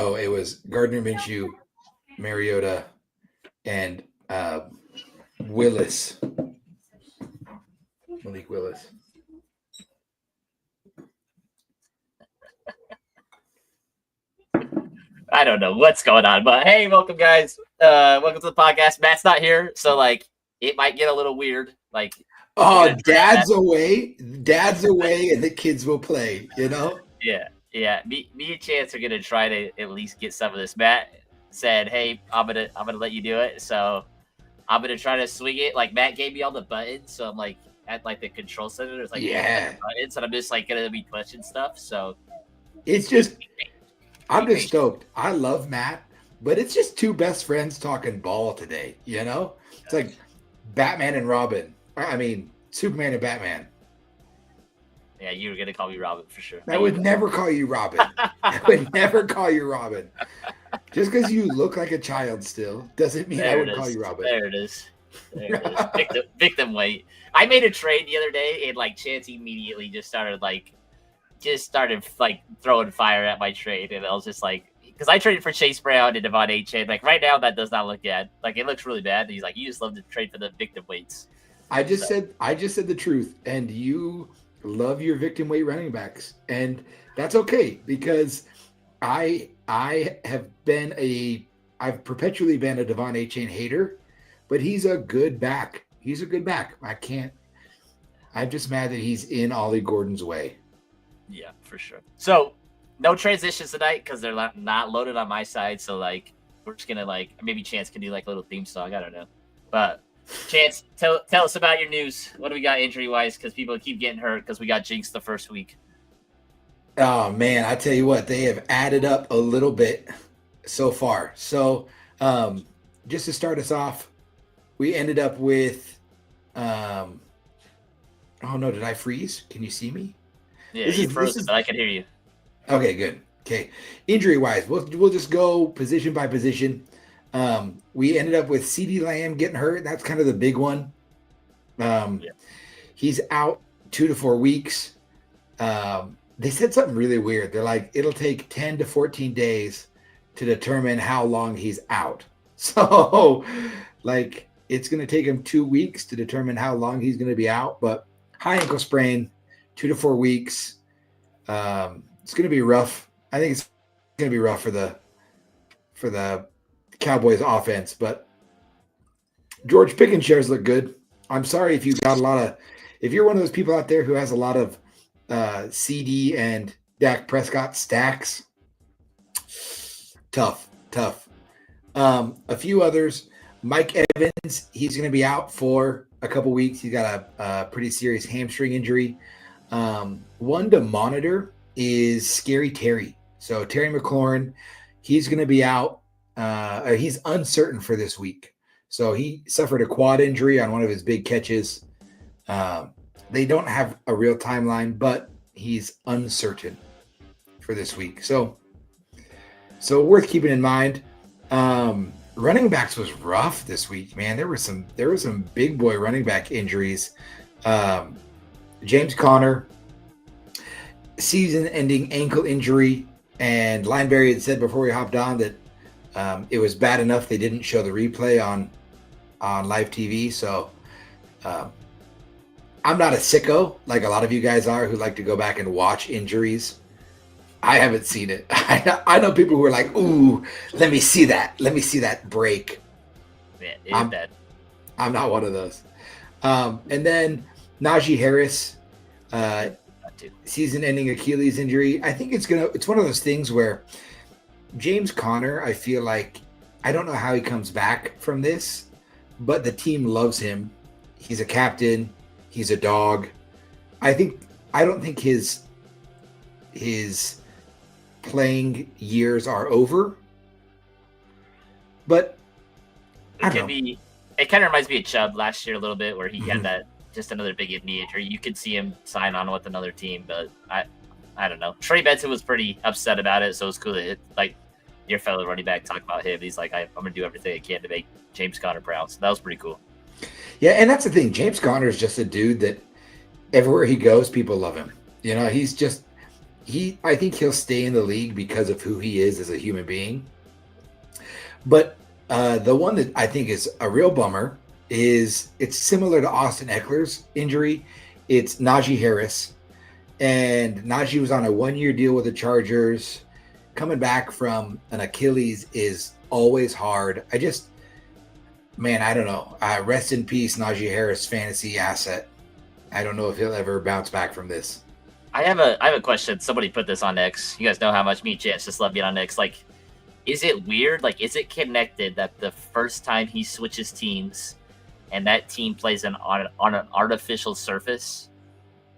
Oh, it was Gardner Minshew, Mariota, and Willis, Malik Willis. I don't know what's going on, but hey, welcome guys. Welcome to the podcast. Matt's not here, so like it might get a little weird. Like, Oh, dad's away. Dad's away, and the kids will play. yeah. Me and Chance are gonna try to at least get some of this. Matt said, "Hey, I'm gonna let you do it." So I'm gonna try to swing it. Like Matt gave me all the buttons, so I'm like at like the control center. There's like buttons, and I'm just like gonna be pushing stuff. So it's just. I'm just stoked. I love Matt, but it's just two best friends talking ball today. It's like Batman and Robin. I mean, Superman and Batman. Yeah, you were gonna call me Robin for sure. I would never call you Robin. I would never call you Robin. Just because you look like a child still doesn't mean I would call you Robin. There it is. Victim weight. I made a trade the other day, and like Chance immediately just started throwing fire at my trade, and I was just like, because I traded for Chase Brown and Devon Achane. Like right now, that does not look bad. Like it looks really bad. And he's like, you just love to trade for the victim weights. I just said the truth, and you love your victim weight running backs, and that's okay because I've perpetually been a Devon Achane hater, but he's a good back. I'm just mad that he's in Ollie Gordon's way. Yeah, for sure. So no transitions tonight because they're not loaded on my side. So like we're just gonna like maybe Chance can do like a little theme song. I don't know. But Chance, tell us about your news. What do we got injury wise? Because people keep getting hurt because we got jinxed the first week. Oh man, I tell you what, they have added up a little bit so far. So just to start us off, we ended up with oh no, did I freeze? Can you see me? Yeah, you frozen, but I can hear you. Okay, good. Okay. Injury-wise, we'll just go position by position. We ended up with CeeDee Lamb getting hurt. That's kind of the big one. He's out 2 to 4 weeks. They said something really weird. They're like, it'll take 10 to 14 days to determine how long he's out. So, like, it's going to take him 2 weeks to determine how long he's going to be out. But high ankle sprain, 2 to 4 weeks. It's going to be rough. I think it's going to be rough for the Cowboys offense, but George Pickens shares look good. I'm sorry if you've got if you're one of those people out there who has a lot of CD and Dak Prescott stacks. Tough. A few others. Mike Evans, he's going to be out for a couple weeks. He's got a pretty serious hamstring injury. One to monitor is Scary Terry. So Terry McLaurin, he's going to be out. He's uncertain for this week. So he suffered a quad injury on one of his big catches. They don't have a real timeline, but he's uncertain for this week. So worth keeping in mind. Running backs was rough this week, man. There were some big boy running back injuries. James Conner, season-ending ankle injury, and Lineberry had said before we hopped on that it was bad enough they didn't show the replay on live TV. So I'm not a sicko like a lot of you guys are who like to go back and watch injuries. I haven't seen it. I know people who are like, ooh, let me see that. Let me see that break. Man, I'm not one of those. And then Najee Harris, season-ending Achilles injury. I think it's one of those things where James Conner, I feel like, I don't know how he comes back from this, but the team loves him. He's a captain. He's a dog. I don't think his playing years are over, but it kind of reminds me of Chubb last year a little bit, where he had that just another big knee injury. You could see him sign on with another team, but I don't know. Trey Benson was pretty upset about it, so it was cool that like your fellow running back talk about him. He's like, I'm gonna do everything I can to make James Conner proud. So that was pretty cool. Yeah, and that's the thing. James Conner is just a dude that everywhere he goes, people love him. You know, he's I think he'll stay in the league because of who he is as a human being. But the one that I think is a real bummer is it's similar to Austin Eckler's injury. It's Najee Harris. And Najee was on a 1-year deal with the Chargers. Coming back from an Achilles is always hard. I don't know. Rest in peace, Najee Harris, fantasy asset. I don't know if he'll ever bounce back from this. I have a question. Somebody put this on X. You guys know how much me and Chance just love being on X. Like, is it weird? Like, is it connected that the first time he switches teams and that team plays on an artificial surface,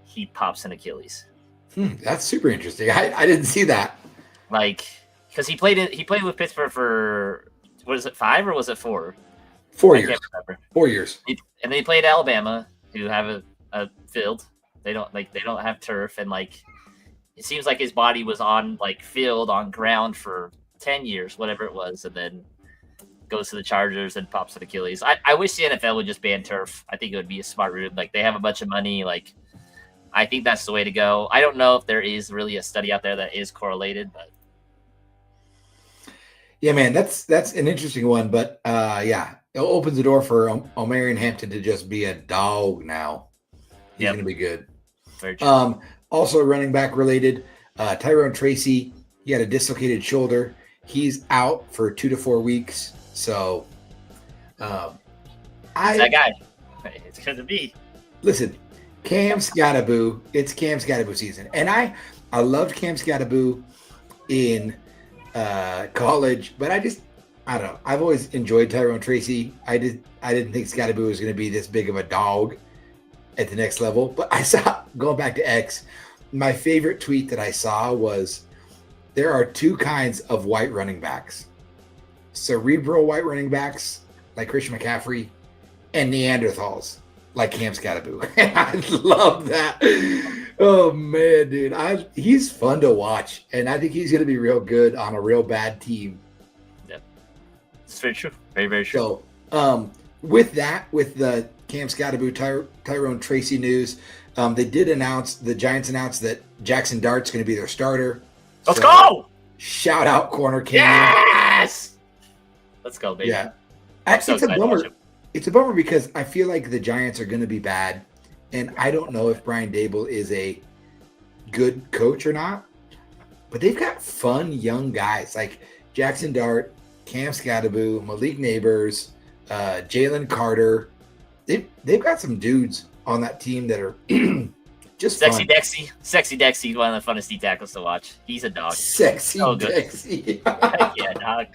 he pops an Achilles? That's super interesting. I didn't see that. Like, because he played with Pittsburgh for, what is it, 5 or was it 4? 4 years. 4 years. And they played Alabama, who have a field. They don't have turf, and like it seems like his body was on like field on ground for 10 years, whatever it was, and then goes to the Chargers and pops an Achilles. I wish the NFL would just ban turf. I think it would be a smart route. Like, they have a bunch of money. Like, I think that's the way to go. I don't know if there is really a study out there that is correlated, but yeah, man, that's an interesting one. But yeah, it opens the door for Omarion Hampton to just be a dog now. He's going to be good. Very true. Also running back related, Tyrone Tracy, he had a dislocated shoulder. He's out for 2 to 4 weeks. So that guy. It's going to be. Listen, Cam Scattaboo, it's Cam Scattaboo season. And I loved Cam Scattaboo in college, but I don't know. I've always enjoyed Tyrone Tracy. I didn't think Scattaboo was going to be this big of a dog at the next level. But I saw, going back to X, my favorite tweet that I saw was, there are 2 kinds of white running backs. Cerebral white running backs like Christian McCaffrey, and Neanderthals like Cam Scattaboo. I love that. Oh man, dude. He's fun to watch, and I think he's going to be real good on a real bad team. Yep. It's very true. Very, very true. So with the Cam Scattaboo, Tyrone Tracy news, the Giants announced that Jackson Dart's going to be their starter. Let's go! Shout out Corner Canyon. Yes! Let's go, baby. Yeah. It's a bummer. It's a bummer because I feel like the Giants are going to be bad, and I don't know if Brian Dable is a good coach or not, but they've got fun young guys like Jackson Dart, Cam Scattaboo, Malik Neighbors, Jalen Carter. They've got some dudes on that team that are just Sexy fun. Sexy Dexy, one of the funnest D tackles to watch. He's a dog. Sexy Dexy. Yeah, dog.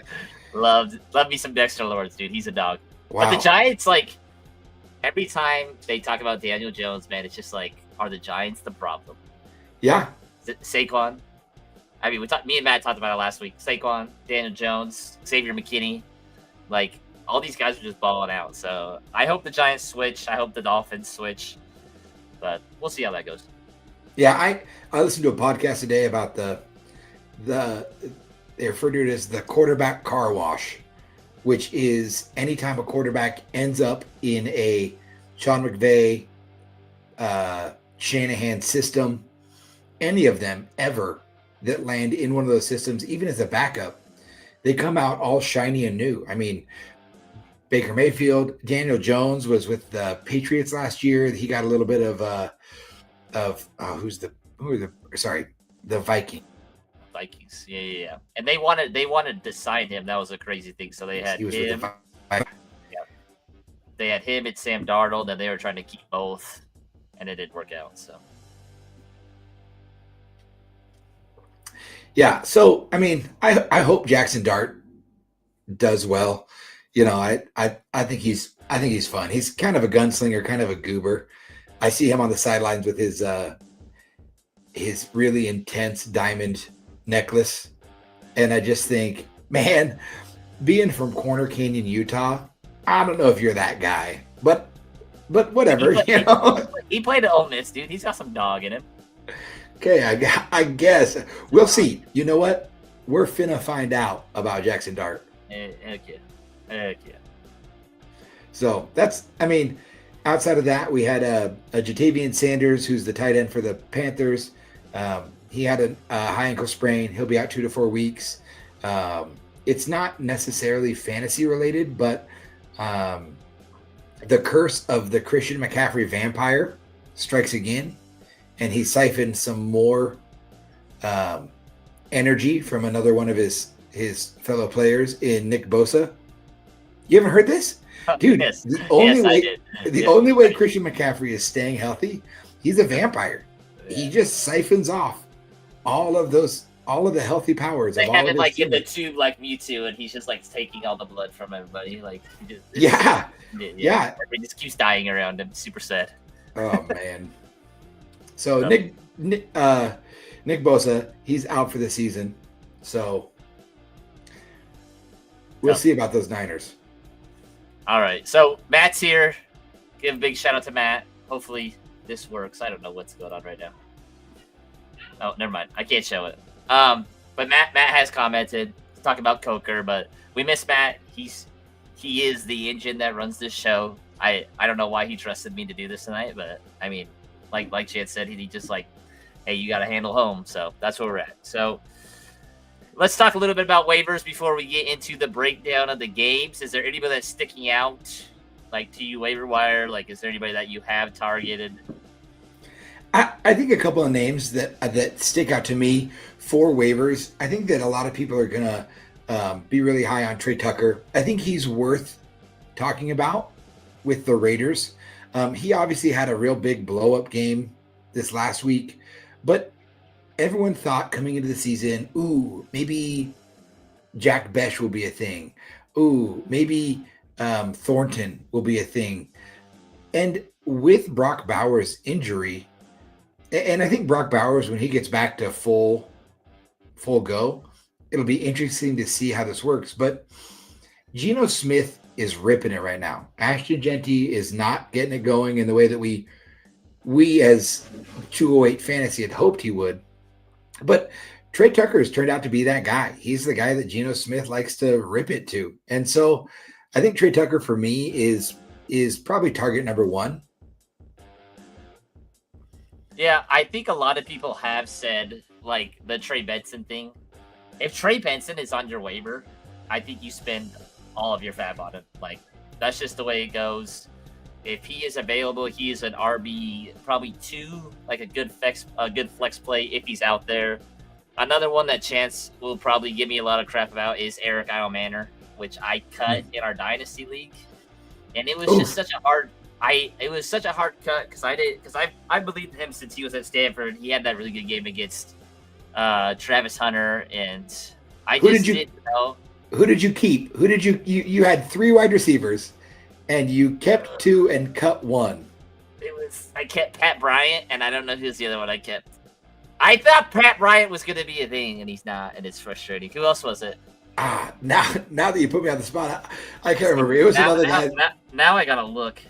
Love me some Dexter Lawrence, dude. He's a dog. Wow. But the Giants, like, every time they talk about Daniel Jones, man, it's just like, are the Giants the problem? Yeah. Saquon. I mean, me and Matt talked about it last week. Saquon, Daniel Jones, Xavier McKinney. Like, all these guys are just balling out. So I hope the Giants switch. I hope the Dolphins switch. But we'll see how that goes. Yeah, I listened to a podcast today about they refer to it as the quarterback car wash, which is anytime a quarterback ends up in a Sean McVay, Shanahan system, any of them ever that land in one of those systems, even as a backup, they come out all shiny and new. I mean, Baker Mayfield, Daniel Jones was with the Patriots last year. He got a little bit of the Vikings. Vikings. Yeah. And they wanted to sign him. That was a crazy thing. So they had him. They had him and Sam Darnold, and they were trying to keep both, and it didn't work out. So yeah. So I mean, I hope Jackson Dart does well. You know, I think he's fun. He's kind of a gunslinger, kind of a goober. I see him on the sidelines with his really intense diamond necklace, and I just think, man, being from Corner Canyon, Utah, I don't know if you're that guy, but whatever, you know. He played at Ole Miss, dude. He's got some dog in him. Okay, I guess we'll see. You know what? We're finna find out about Jackson Dart. Heck yeah. So that's, I mean, outside of that, we had a Jatavian Sanders, who's the tight end for the Panthers. He had a high ankle sprain. He'll be out 2 to 4 weeks. It's not necessarily fantasy related, but the curse of the Christian McCaffrey vampire strikes again, and he siphoned some more energy from another one of his fellow players in Nick Bosa. You haven't heard this? Dude, yes. the only way Christian McCaffrey is staying healthy, he's a vampire. Yeah. He just siphons off all of the healthy powers. They of have all it of like his in the tube like Mewtwo, and he's just like taking all the blood from everybody. Like he just keeps dying around him. Super sad. Oh man. So Nick Bosa, he's out for the season. So we'll see about those Niners. All right. So Matt's here. Give a big shout out to Matt. Hopefully this works. I don't know what's going on right now. Oh, never mind. I can't show it. But Matt has commented talking about Coker, but we miss Matt. He is the engine that runs this show. I don't know why he trusted me to do this tonight, but I mean, like Chad said, he just like, hey, you got to handle home. So that's where we're at. So let's talk a little bit about waivers before we get into the breakdown of the games. Is there anybody that's sticking out, like to you waiver wire? Like, is there anybody that you have targeted? I think a couple of names that stick out to me for waivers. I think that a lot of people are gonna be really high on Trey Tucker. I think he's worth talking about with the Raiders. He obviously had a real big blow up game this last week, but everyone thought coming into the season, ooh, maybe Jack Besh will be a thing. Ooh, maybe Thornton will be a thing. And with Brock Bowers' injury, and I think Brock Bowers, when he gets back to full go, it'll be interesting to see how this works. But Geno Smith is ripping it right now. Ashton Genty is not getting it going in the way that we as 208 Fantasy had hoped he would. But Trey Tucker has turned out to be that guy. He's the guy that Geno Smith likes to rip it to. And so I think Trey Tucker for me is probably target number one. Yeah, I think a lot of people have said like the Trey Benson thing. If Trey Benson is on your waiver, I think you spend all of your fab on him. Like that's just the way it goes. If he is available, he is an RB probably 2, like a good flex play if he's out there. Another one that Chance will probably give me a lot of crap about is Eric Manor, which I cut in our Dynasty League. And it was just such a hard cut because I believed in him since he was at Stanford. He had that really good game against Travis Hunter, and didn't know. Who did you keep? Who did you had 3 wide receivers, and you kept 2 and cut 1. I kept Pat Bryant, and I don't know who's the other one I kept. I thought Pat Bryant was going to be a thing, and he's not, and it's frustrating. Who else was it? Now that you put me on the spot, I can't remember. It was another guy. Now I gotta look.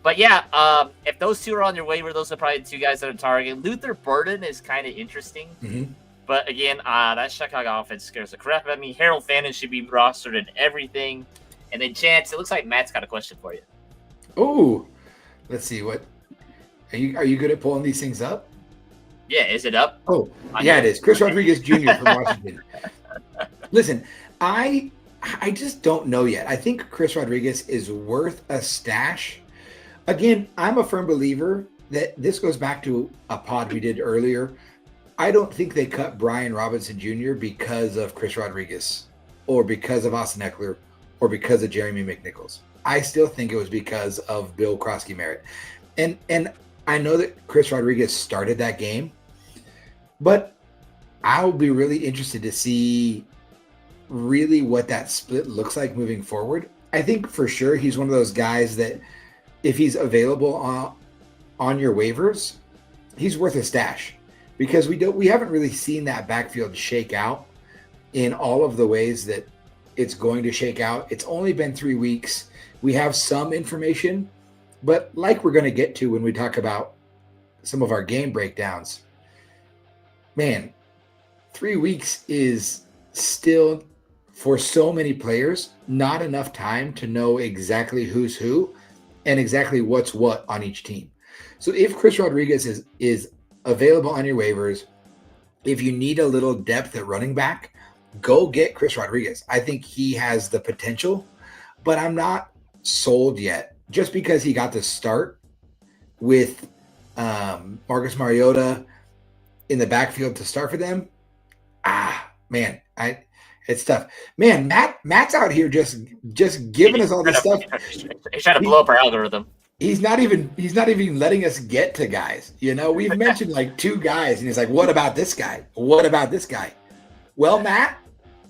But yeah, if those 2 are on your waiver, those are probably the 2 guys that are targeting. Luther Burden is kind of interesting. Mm-hmm. But again, that Chicago offense scares the crap out of me. Harold Fannin should be rostered in everything. And then Chance, it looks like Matt's got a question for you. Oh, let's see. What are you good at pulling these things up? Yeah, is it up? Oh, yeah, it is. Chris Rodriguez Jr. from Washington. Listen, I just don't know yet. I think Chris Rodriguez is worth a stash. Again, I'm a firm believer that this goes back to a pod we did earlier. I don't think they cut Brian Robinson Jr. because of Chris Rodriguez or because of Austin Eckler or because of Jeremy McNichols. I still think it was because of Bill Krosky-Merritt. And I know that Chris Rodriguez started that game, but I'll be really interested to see really what that split looks like moving forward. I think for sure he's one of those guys that if he's available on your waivers, he's worth a stash because we haven't really seen that backfield shake out in all of the ways that it's going to shake out. It's only been 3 weeks. We have some information, but like we're going to get to when we talk about some of our game breakdowns, man, 3 weeks is still, for so many players, not enough time to know exactly who's who and exactly what's what on each team. So if Chris Rodriguez is available on your waivers, if you need a little depth at running back, go get Chris Rodriguez. I think he has the potential, but I'm not sold yet. Just because he got to start with Marcus Mariota in the backfield to start for them, man, it's tough. Man, Matt's out here just giving us all this stuff. He's trying to blow up our algorithm. He's not even letting us get to guys. We've mentioned like 2 guys, and he's like, "What about this guy? What about this guy?" Well, Matt,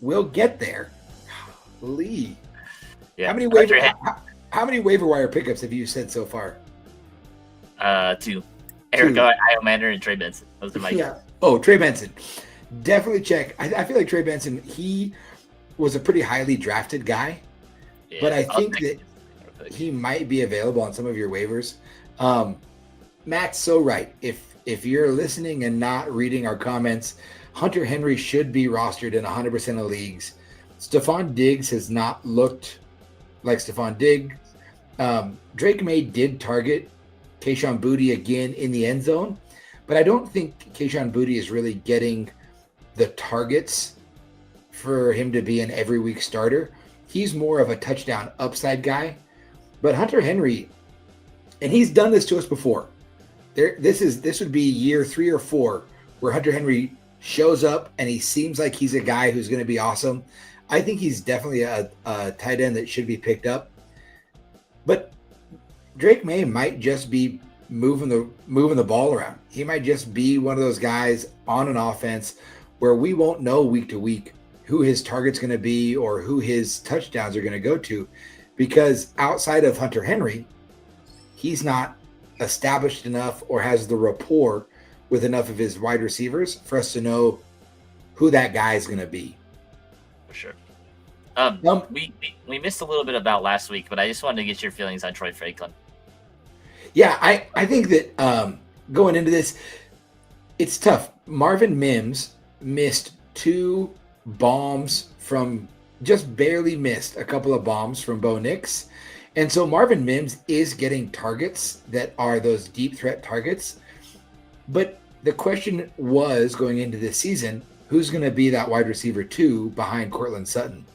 we'll get there. Lee, yeah. How many waiver wire pickups have you said so far? 2. Eric Iomander and Trey Benson. Those are my yeah. Oh, Trey Benson. Definitely check. I feel like Trey Benson, he was a pretty highly drafted guy, but I think that he might be available on some of your waivers. Matt's so right. If you're listening and not reading our comments, Hunter Henry should be rostered in 100% of leagues. Stephon Diggs has not looked like Stephon Diggs. Drake May did target Kayshon Boutte again in the end zone, but I don't think Kayshon Boutte is really getting the targets for him to be an every week starter. He's more of a touchdown upside guy. But Hunter Henry, and he's done this to us before. This would be year 3 or 4 where Hunter Henry shows up and he seems like he's a guy who's going to be awesome. I think he's definitely a tight end that should be picked up. But Drake May might just be moving the ball around. He might just be one of those guys on an offense where we won't know week to week who his target's going to be or who his touchdowns are going to go to, because outside of Hunter Henry, he's not established enough or has the rapport with enough of his wide receivers for us to know who that guy is going to be. For sure. We missed a little bit about last week, but I just wanted to get your feelings on Troy Franklin. Yeah, I think that going into this, it's tough. Marvin Mims missed 2 bombs from just barely missed a couple of bombs from Bo Nix. And so Marvin Mims is getting targets that are those deep threat targets. But the question was going into this season, who's going to be that wide receiver 2 behind Courtland Sutton?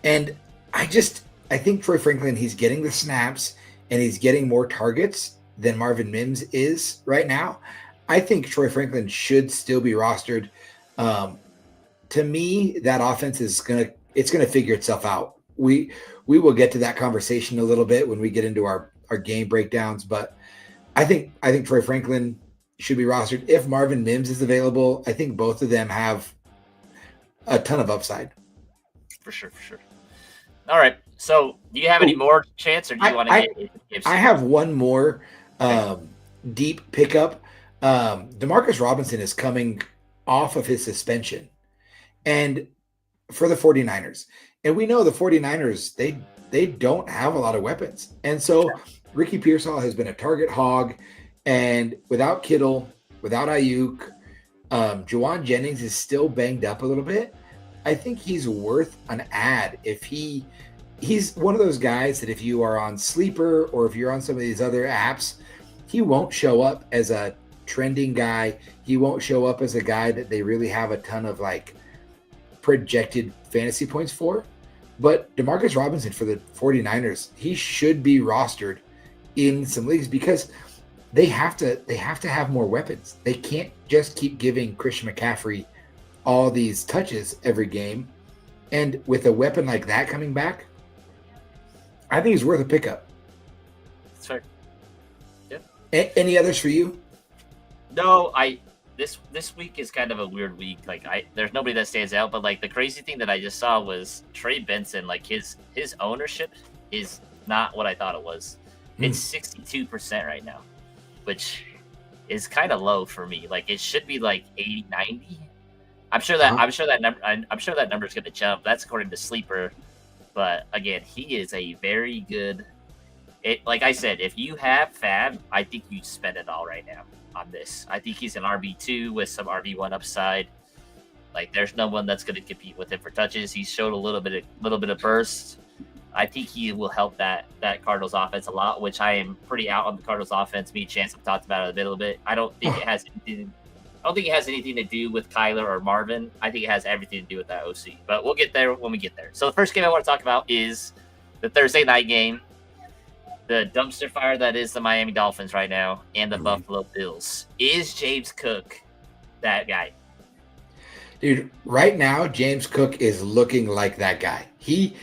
And I think Troy Franklin, he's getting the snaps and he's getting more targets than Marvin Mims is right now. I think Troy Franklin should still be rostered. To me, that offense is going to figure itself out. We will get to that conversation a little bit when we get into our game breakdowns, but I think Troy Franklin should be rostered. If Marvin Mims is available, I think both of them have a ton of upside. For sure. All right. So do you have any more chance, or do you want to get Gibson? I have one more deep pickup. Demarcus Robinson is coming off of his suspension, and for the 49ers. And we know the 49ers, they don't have a lot of weapons. And so Ricky Pearsall has been a target hog. And without Kittle, without Ayuk, Juwan Jennings is still banged up a little bit. I think he's worth an ad. If he's one of those guys that if you are on Sleeper or if you're on some of these other apps, he won't show up as a trending guy. He won't show up as a guy that they really have a ton of like projected fantasy points for. But Demarcus Robinson for the 49ers, he should be rostered in some leagues because they have to have more weapons. They can't just keep giving Christian McCaffrey all these touches every game. And with a weapon like that coming back, I think he's worth a pickup. That's fair. Yeah. Any others for you? No, this week is kind of a weird week. Like there's nobody that stands out, but like the crazy thing that I just saw was Trey Benson. Like his ownership is not what I thought it was. It's 62% right now, which is kind of low for me. Like it should be like 80, 90. I'm sure that number is going to jump. That's according to Sleeper. But again, he is a very good. Like I said, if you have Fab, I think you spend it all right now on this. I think he's an RB2 with some RB1 upside. Like there's no one that's going to compete with him for touches. He showed a little bit of burst. I think he will help that Cardinals offense a lot, which I am pretty out on the Cardinals offense. Me and Chance have talked about it a little bit. I don't think it has anything. I don't think it has anything to do with Kyler or Marvin. I think it has everything to do with that OC. But we'll get there when we get there. So the first game I want to talk about is the Thursday night game, the dumpster fire that is the Miami Dolphins right now, and the Buffalo Bills. Is James Cook that guy? Dude, right now James Cook is looking like that guy. He's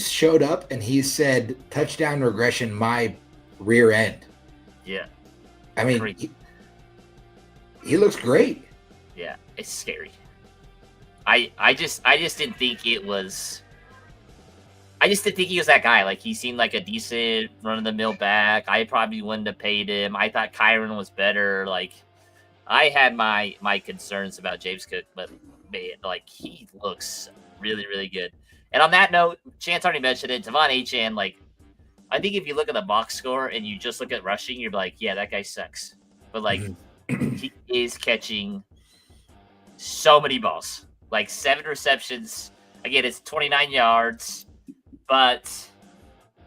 showed up and he said touchdown regression my rear end. Yeah. I mean, he looks great. Yeah, it's scary. I just didn't think it was. I just didn't think he was that guy. Like, he seemed like a decent run-of-the-mill back. I probably wouldn't have paid him. I thought Kyron was better. Like, I had my concerns about James Cook, but man, like, he looks really, really good. And on that note, Chance already mentioned it. Devon Achane, like, I think if you look at the box score and you just look at rushing, you're like, yeah, that guy sucks. But like, he is catching so many balls, like 7 receptions. Again, it's 29 yards, but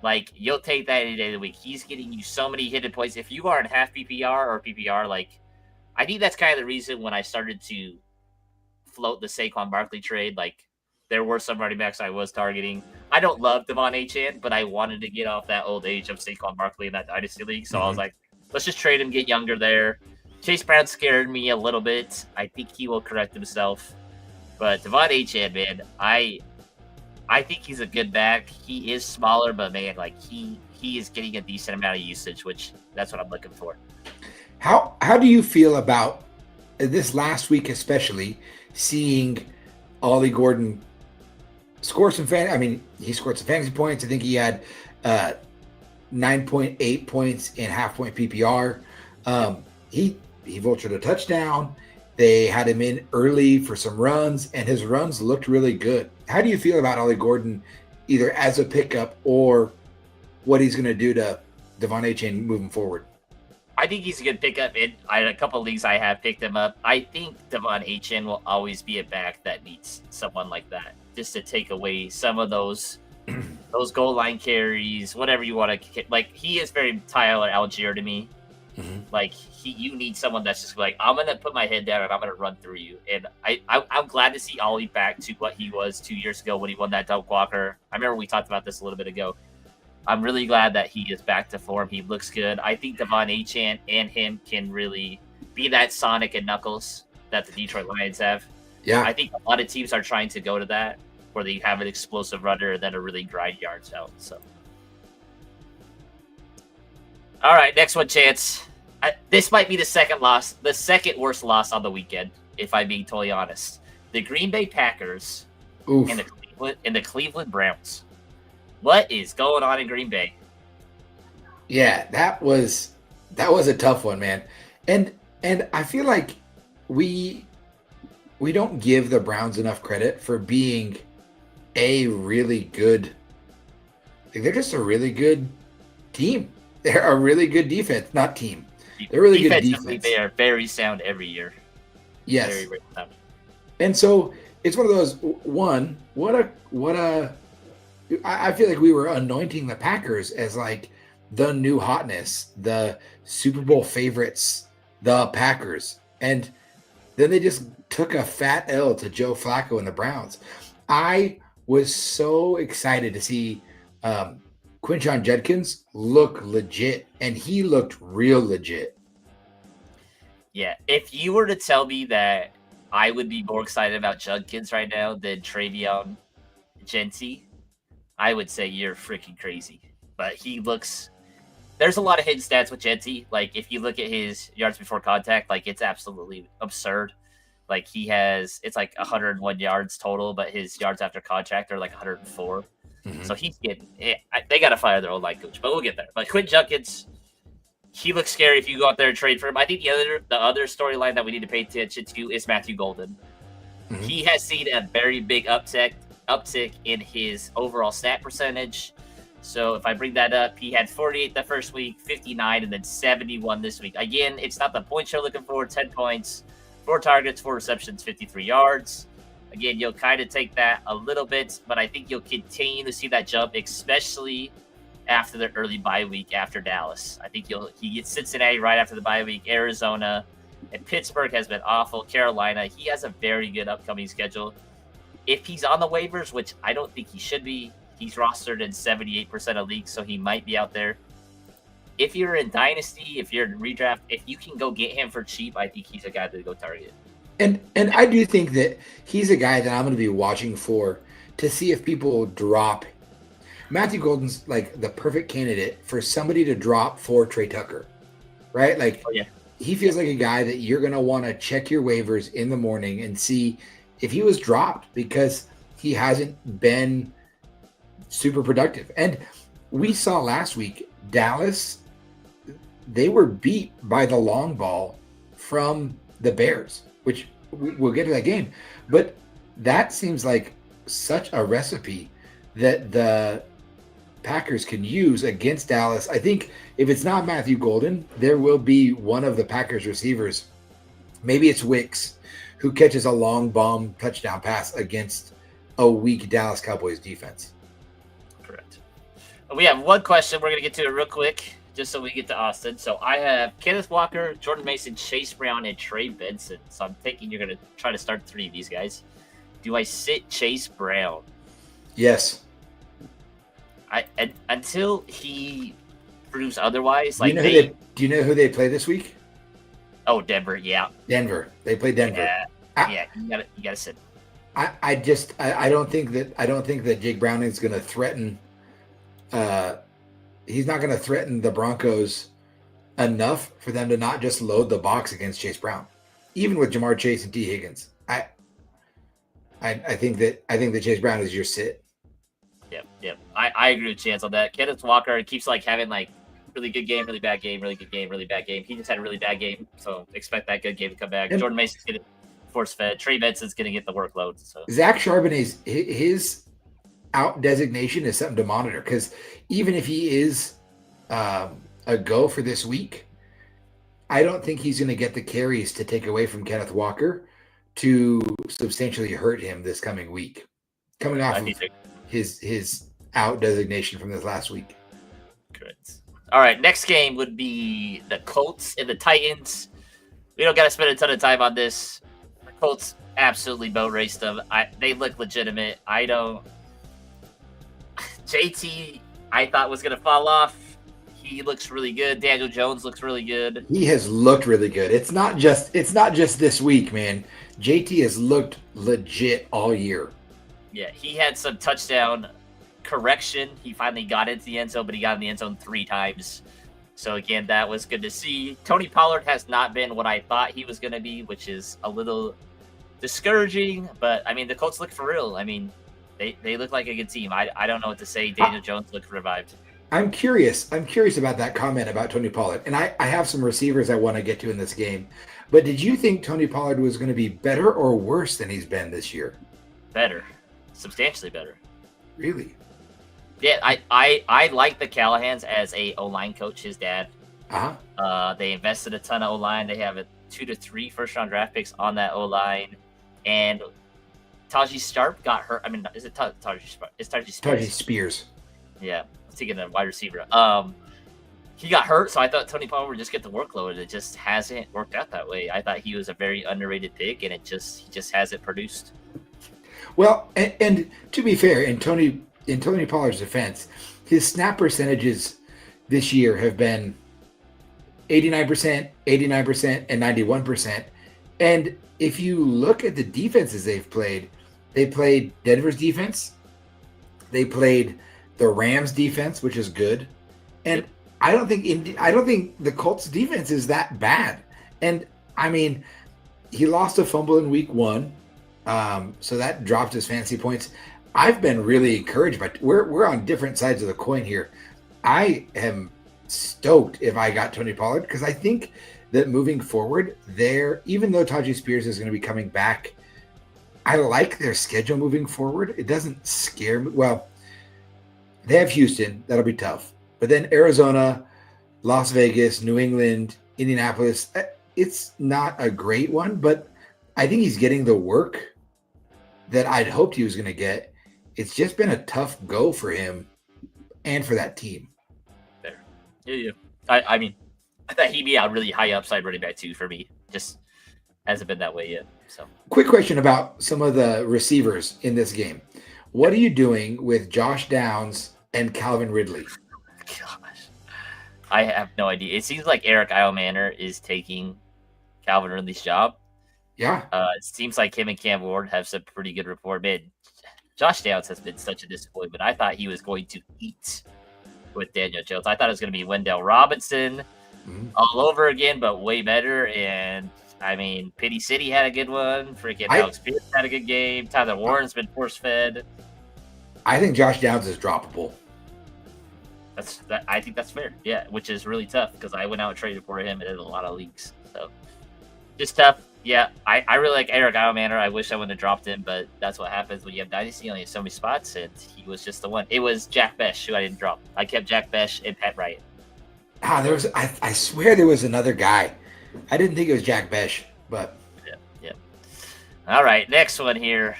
like, you'll take that any day of the week. He's getting you so many hidden points. If you are in half PPR or PPR, like, I think that's kind of the reason when I started to float the Saquon Barkley trade. Like, there were some running backs I was targeting. I don't love Devon Achane, but I wanted to get off that old age of Saquon Barkley in that dynasty league. So I was like, let's just trade him, get younger there. Chase Brown scared me a little bit. I think he will correct himself. But Devon Achane, man, I think he's a good back. He is smaller, but man, like, he is getting a decent amount of usage, which that's what I'm looking for. How do you feel about this last week, especially seeing Ollie Gordon score some he scored some fantasy points. I think he had 9.8 points in half-point PPR. He vultured a touchdown. They had him in early for some runs, and his runs looked really good. How do you feel about Ollie Gordon, either as a pickup or what he's going to do to Devon Achane moving forward? I think he's a good pickup. In a couple of leagues I have picked him up. I think Devon Achane will always be a back that needs someone like that, just to take away some of those goal line carries, whatever you want to. Like, he is very Tyler Algier to me. Like, you need someone that's just like, I'm gonna put my head down and I'm gonna run through you. And I'm glad to see Ollie back to what he was 2 years ago when he won that dunk walker. I remember we talked about this a little bit ago. I'm really glad that he is back to form. He looks good. I think Devon Achane and him can really be that Sonic and Knuckles that the Detroit Lions have. Yeah. I think a lot of teams are trying to go to that, where they have an explosive runner and then a really grind yards out. So, all right, next one, Chance. This might be the second worst loss on the weekend, if I'm being totally honest. The Green Bay Packers and the Cleveland Browns. What is going on in Green Bay? Yeah, that was a tough one, man. And I feel like we don't give the Browns enough credit for being a really good. Like, they're just a really good team. They're a really good defense, not team. They're really good defense. They are very sound every year. Yes. Very, very sound. And so it's one of those. I feel like we were anointing the Packers as like the new hotness, the Super Bowl favorites, the Packers. And then they just took a fat L to Joe Flacco and the Browns. I was so excited to see Quinshon Judkins look legit, and he looked real legit. Yeah, if you were to tell me that I would be more excited about Judkins right now than Travion Genty, I would say you're freaking crazy. But he looks... There's a lot of hidden stats with Genty. Like, if you look at his yards before contact, like, it's absolutely absurd. Like, he has... It's like 101 yards total, but his yards after contact are like 104. So he's getting... They got to fire their old line coach, but we'll get there. But Quinn Judkins, he looks scary if you go out there and trade for him. I think the other storyline that we need to pay attention to is Matthew Golden. He has seen a very big uptick in his overall snap percentage. So if I bring that up, he had 48 the first week, 59, and then 71 this week. Again, it's not the points you're looking for. 10 points, 4 targets, 4 receptions, 53 yards. Again, you'll kind of take that a little bit, but I think you'll continue to see that jump, especially after the early bye week after Dallas. I think he gets Cincinnati right after the bye week, Arizona, And Pittsburgh has been awful. Carolina, he has a very good upcoming schedule. If he's on the waivers, which I don't think he should be, he's rostered in 78% of leagues, so he might be out there. If you're in Dynasty, if you're in redraft, if you can go get him for cheap, I think he's a guy to go target. And I do think that he's a guy that I'm going to be watching for to see if people drop. Matthew Golden's like the perfect candidate for somebody to drop for Trey Tucker, right? Like, he feels like a guy that you're going to want to check your waivers in the morning and see if he was dropped because he hasn't been super productive. And we saw last week, Dallas, they were beat by the long ball from the Bears, which we'll get to that game. But that seems like such a recipe that the Packers can use against Dallas. I think if it's not Matthew Golden, there will be one of the Packers receivers. Maybe it's Wicks, who catches a long bomb touchdown pass against a weak Dallas Cowboys defense. Correct. We have one question. We're going to get to it real quick, just so we get to Austin. So I have Kenneth Walker, Jordan Mason, Chase Brown, and Trey Benson. So I'm thinking you're going to try to start 3 of these guys. Do I sit Chase Brown? Yes. Until he proves otherwise. Do you know who they play this week? Oh, Denver. Yeah. Denver. They play Denver. Yeah. You gotta sit. I don't think that Jake Browning is going to threaten. He's not going to threaten the Broncos enough for them to not just load the box against Chase Brown, even with Jamar Chase and T. Higgins. I think that Chase Brown is your sit. Yep. I agree with Chance on that. Kenneth Walker keeps like having like really good game, really bad game, really good game, really bad game. He just had a really bad game, so expect that good game to come back. And Jordan Mason's going to force fed. Trey Benson's going to get the workload. So Zach Charbonnet's his out designation is something to monitor, because even if he is a go for this week, I don't think he's going to get the carries to take away from Kenneth Walker to substantially hurt him this coming week, coming off of his out designation from this last week. Correct. All right, next game would be the Colts and the Titans. We don't got to spend a ton of time on this. The Colts absolutely boat raced them. They look legitimate. JT, I thought was going to fall off. He looks really good. Daniel Jones looks really good. He has looked really good. It's not just this week, man. JT has looked legit all year. Yeah, he had some touchdown correction. He finally got into the end zone, but he got in the end zone 3 times. So again, that was good to see. Tony Pollard has not been what I thought he was going to be, which is a little discouraging. But I mean, the Colts look for real. I mean, they look like a good team. I don't know what to say. Daniel Jones looked revived. I'm curious about that comment about Tony Pollard. And I have some receivers I want to get to in this game. But did you think Tony Pollard was going to be better or worse than he's been this year? Better. Substantially better. Really? Yeah, I like the Callahans as a O-line coach, his dad. They invested a ton of O-line. They have 2 to 3 first-round draft picks on that O-line. And Taji Sharp got hurt. I mean, is it Taji Sharp? It's Taji Spears. Taji Spears. Yeah, I was thinking a wide receiver. He got hurt, so I thought Tony Pollard would just get the workload. It just hasn't worked out that way. I thought he was a very underrated pick, and he just hasn't produced. Well, and to be fair, in Tony Pollard's defense, his snap percentages this year have been 89%, 89%, and 91%. And if you look at the defenses they played Denver's defense, they played the Rams defense, which is good, and I don't think the Colts defense is that bad. And I mean, he lost a fumble in week 1. So that dropped his fantasy points. I've been really encouraged by. We're on different sides of the coin here. I am stoked if I got Tony Pollard, because I think that moving forward, even though Taji Spears is going to be coming back, I like their schedule moving forward. It doesn't scare me. Well, they have Houston. That'll be tough. But then Arizona, Las Vegas, New England, Indianapolis. It's not a great one, but I think he's getting the work that I'd hoped he was going to get. It's just been a tough go for him and for that team. There. Yeah. I mean, I thought he'd be a really high upside running back too for me. Just hasn't been that way yet. So, quick question about some of the receivers in this game. What are you doing with Josh Downs and Calvin Ridley? gosh, I have no idea. It seems like Eric Eilmanner is taking Calvin Ridley's job. Yeah. It seems like him and Cam Ward have some pretty good rapport. Man, Josh Downs has been such a disappointment. I thought he was going to eat with Daniel Jones. I thought it was going to be Wendell Robinson all over again, but way better. And I mean, Pity City had a good one. Freaking Alex Pierce had a good game. Tyler Warren's been force fed. I think Josh Downs is droppable. I think that's fair. Yeah, which is really tough because I went out and traded for him in a lot of leagues. So just tough. Yeah, I really like Eric Eilmanner. I wish I wouldn't have dropped him, but that's what happens when you have Dynasty. You only have so many spots, and he was just the one. It was Jack Besh who I didn't drop. I kept Jack Besh and Pat Wright. I swear there was another guy. I didn't think it was Jack Besh, but yeah. All right, next one here.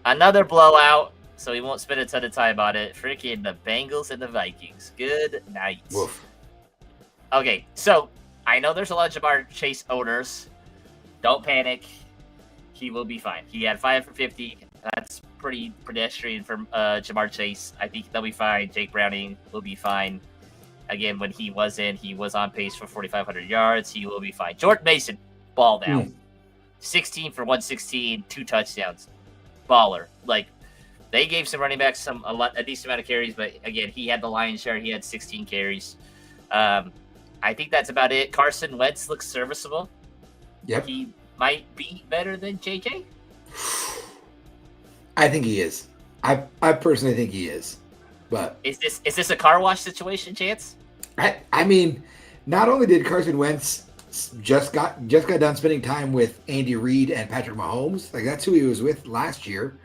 Another blowout, so we won't spend a ton of time on it. Freaking the Bengals and the Vikings. Good night. Woof. Okay, so I know there's a lot of Jamar Chase owners. Don't panic. He will be fine. He had 5 for 50. That's pretty pedestrian for Jamar Chase. I think they'll be fine. Jake Browning will be fine. Again, when he was on pace for 4,500 yards. He will be fine. Jordan Mason, balled out. 16 for 116, 2 touchdowns. Baller. Like, they gave some running backs a decent amount of carries, but again, he had the lion's share. He had 16 carries. I think that's about it. Carson Wentz looks serviceable. Yep. He might be better than JJ. I think he is. I personally think he is. But is this a car wash situation, Chance? I mean, not only did Carson Wentz just got done spending time with Andy Reid and Patrick Mahomes, like that's who he was with last year.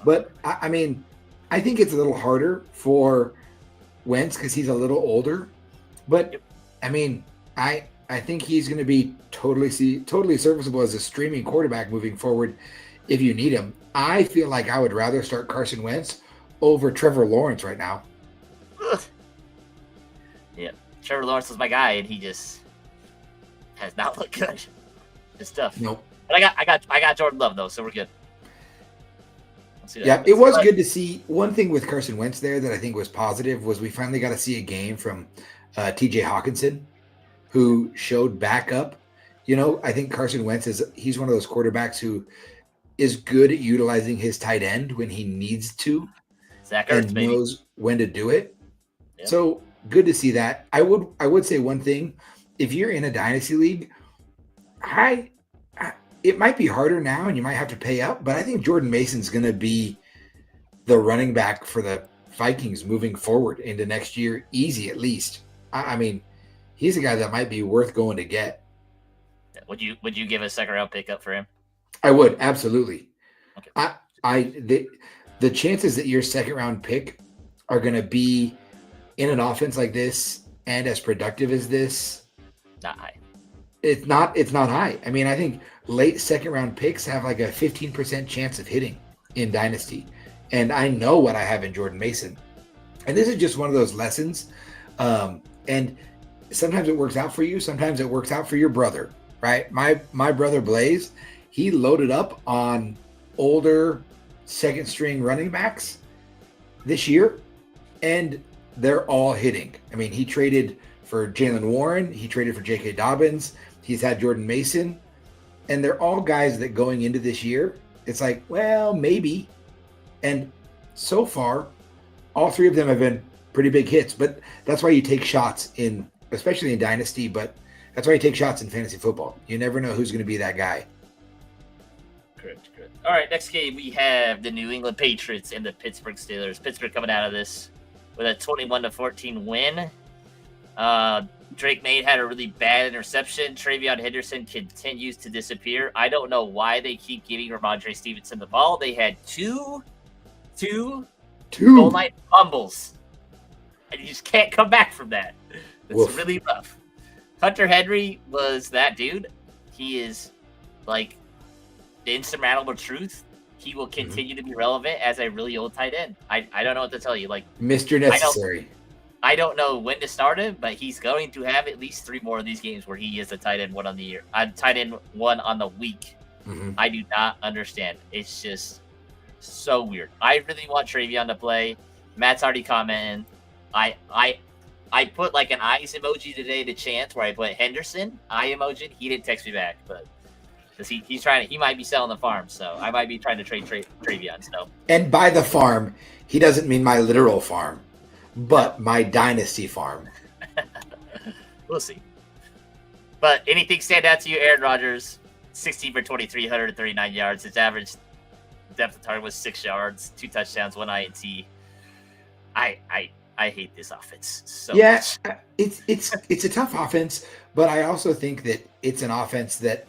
But I mean, I think it's a little harder for Wentz because he's a little older. But I mean, I think he's going to be totally serviceable as a streaming quarterback moving forward if you need him. I feel like I would rather start Carson Wentz over Trevor Lawrence right now. Ugh. Yeah, Trevor Lawrence was my guy, and he just has not looked good. It's tough. Nope. But I got Jordan Love though, so we're good. Yeah, it was good to see. One thing with Carson Wentz there that I think was positive was we finally got to see a game from T.J. Hawkinson, who showed back up. You know, I think Carson Wentz he's one of those quarterbacks who is good at utilizing his tight end when he needs to. Zach Ertz, and knows when to do it. Yep. So good to see that. I would say one thing: if you're in a dynasty league, it might be harder now, and you might have to pay up. But I think Jordan Mason's going to be the running back for the Vikings moving forward into next year, easy at least. I mean, he's a guy that might be worth going to get. Would you give a second round pickup for him? I would, absolutely. Okay. The chances that your second round pick are going to be in an offense like this and as productive as this, not high. It's not high. I mean, I think late second round picks have like a 15% chance of hitting in Dynasty. And I know what I have in Jordan Mason. And this is just one of those lessons. And sometimes it works out for you. Sometimes it works out for your brother, right? My brother Blaze, he loaded up on older second string running backs this year, and they're all hitting. I mean, he traded for Jalen Warren. He traded for J.K. Dobbins. He's had Jordan Mason. And they're all guys that going into this year, it's like, well, maybe. And so far, all three of them have been pretty big hits. But that's why you take shots especially in Dynasty, but that's why you take shots in fantasy football. You never know who's going to be that guy. Correct. All right, next game we have the New England Patriots and the Pittsburgh Steelers. Pittsburgh coming out of this with a 21-14 win. Drake May had a really bad interception. TreVeyon Henderson continues to disappear. I don't know why they keep giving Ramondre Stevenson the ball. They had two goal line fumbles, and you just can't come back from that. It's really rough. Hunter Henry was that dude. He is like the insurmountable truth. He will continue to be relevant as a really old tight end. I don't know what to tell you. Like Mr. Necessary. I don't know when to start him, but he's going to have at least 3 more of these games where he is a tight end 1 on the year. Tight end 1 on the week. Mm-hmm. I do not understand. It's just so weird. I really want Travion to play. Matt's already commenting. I put like an eyes emoji today to Chance where I put Henderson eye emoji. He didn't text me back, but because he might be selling the farm, so I might be trying to trade Travion. So, and by the farm, he doesn't mean my literal farm, but my dynasty farm. We'll see. But anything stand out to you, Aaron Rodgers? 16 for 23, 139 yards. His average depth of target was 6 yards, 2 touchdowns, 1 INT. I hate this offense so much. It's a tough offense, but I also think that it's an offense that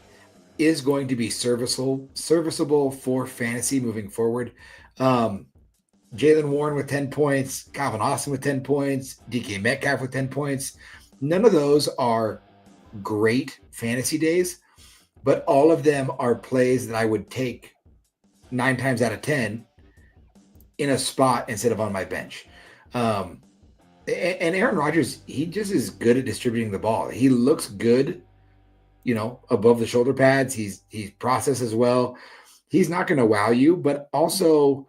is going to be serviceable for fantasy moving forward. Jalen Warren with 10 points, Calvin Austin with 10 points, DK Metcalf with 10 points. None of those are great fantasy days, but all of them are plays that I would take 9 times out of 10 in a spot instead of on my bench. And Aaron Rodgers, he just is good at distributing the ball. He looks good, above the shoulder pads. He processes well. He's not going to wow you, but also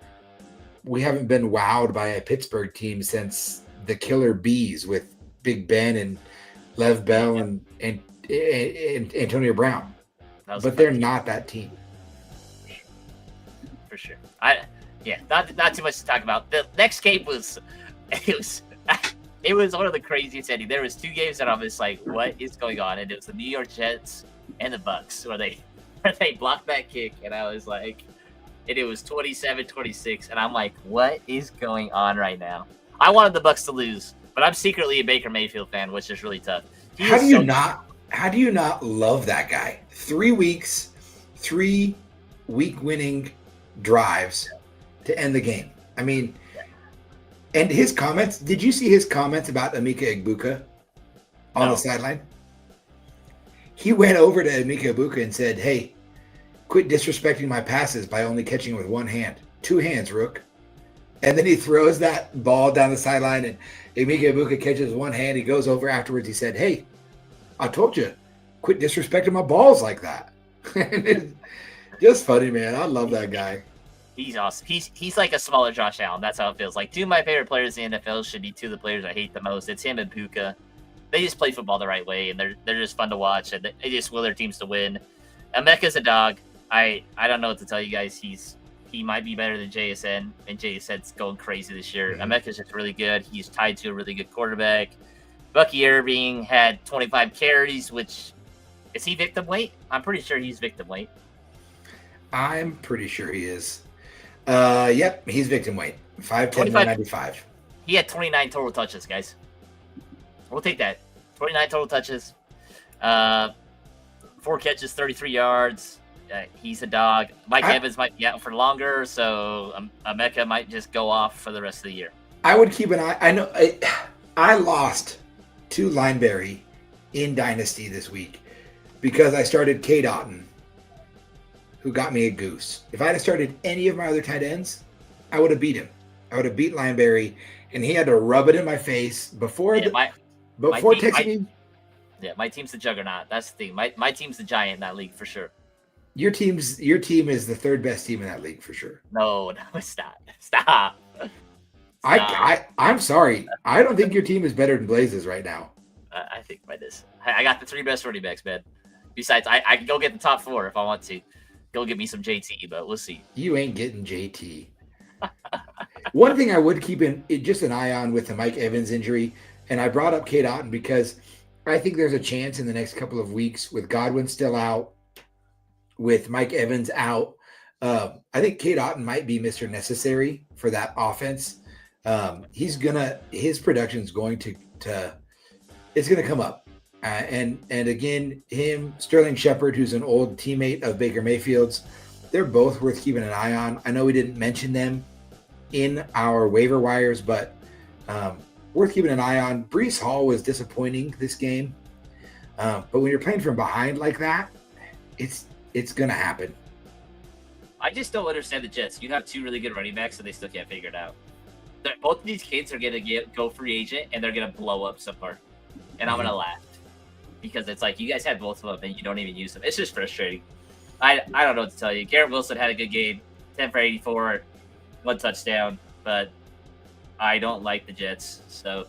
we haven't been wowed by a Pittsburgh team since the Killer Bees with Big Ben and Lev Bell and Antonio Brown. But they're not that team. For sure. Not too much to talk about. The next game was it was one of the craziest endings. There was 2 games that I was like, what is going on? And it was the New York Jets and the Bucks where they blocked that kick, and I was like, and it was 27-26, and I'm like, what is going on right now? I wanted the Bucks to lose, but I'm secretly a Baker Mayfield fan, which is really tough. How do you not love that guy? 3 weeks, 3 week-winning drives to end the game. I mean, and his comments, did you see his comments about Emeka Egbuka on the sideline? He went over to Emeka Egbuka and said, hey, quit disrespecting my passes by only catching with 1 hand. 2 hands, Rook. And then he throws that ball down the sideline, and Emeka Egbuka catches 1 hand. He goes over afterwards. He said, hey, I told you, quit disrespecting my balls like that. It's just funny, man. I love that guy. He's awesome. He's like a smaller Josh Allen. That's how it feels. Like 2 of my favorite players in the NFL should be 2 of the players I hate the most. It's him and Puka. They just play football the right way, and they're just fun to watch, and they just will their teams to win. Emeka's a dog. I don't know what to tell you guys. He might be better than JSN, and JSN's going crazy this year. Mm-hmm. Emeka's just really good. He's tied to a really good quarterback. Bucky Irving had 25 carries, which is he victim weight? I'm pretty sure he's victim weight. I'm pretty sure he is. Yep, he's victim weight. 5'10", 195. He had 29 total touches, guys. We'll take that. 29 total touches. 4 catches, 33 yards. He's a dog. Mike Evans might be out for longer, so Emeka might just go off for the rest of the year. I would keep an eye. I know I lost to Lineberry in Dynasty this week because I started K. Dotton, who got me a goose. If I had started any of my other tight ends, I would have beat him. I would have beat Lineberry, and he had to rub it in my face before texting me. Yeah, my team's the juggernaut. That's the thing. My team's the giant in that league for sure. Your team is the 3rd best team in that league for sure. No, it's not. Stop. I'm sorry. I don't think your team is better than Blaze's right now. I think by this. I got the 3 best running backs, man. Besides, I can go get the top 4 if I want to. Go get me some JT, but we'll see. You ain't getting JT. One thing I would keep just an eye on with the Mike Evans injury, and I brought up K. Dotton because I think there's a chance in the next couple of weeks with Godwin still out, with Mike Evans out. I think K. Dotton might be Mr. Necessary for that offense. His production's going to it's going to come up. And again, Sterling Shepard, who's an old teammate of Baker Mayfield's, they're both worth keeping an eye on. I know we didn't mention them in our waiver wires, but worth keeping an eye on. Breece Hall was disappointing this game, but when you're playing from behind like that, it's going to happen. I just don't understand the Jets. You have 2 really good running backs, and they still can't figure it out. both of these kids are gonna go free agent and they're gonna blow up somewhere, and I'm gonna laugh because it's like you guys had both of them and you don't even use them. It's just frustrating. I don't know what to tell you. Garrett Wilson had a good game, 10 for 84, 1 touchdown, but I don't like the Jets, so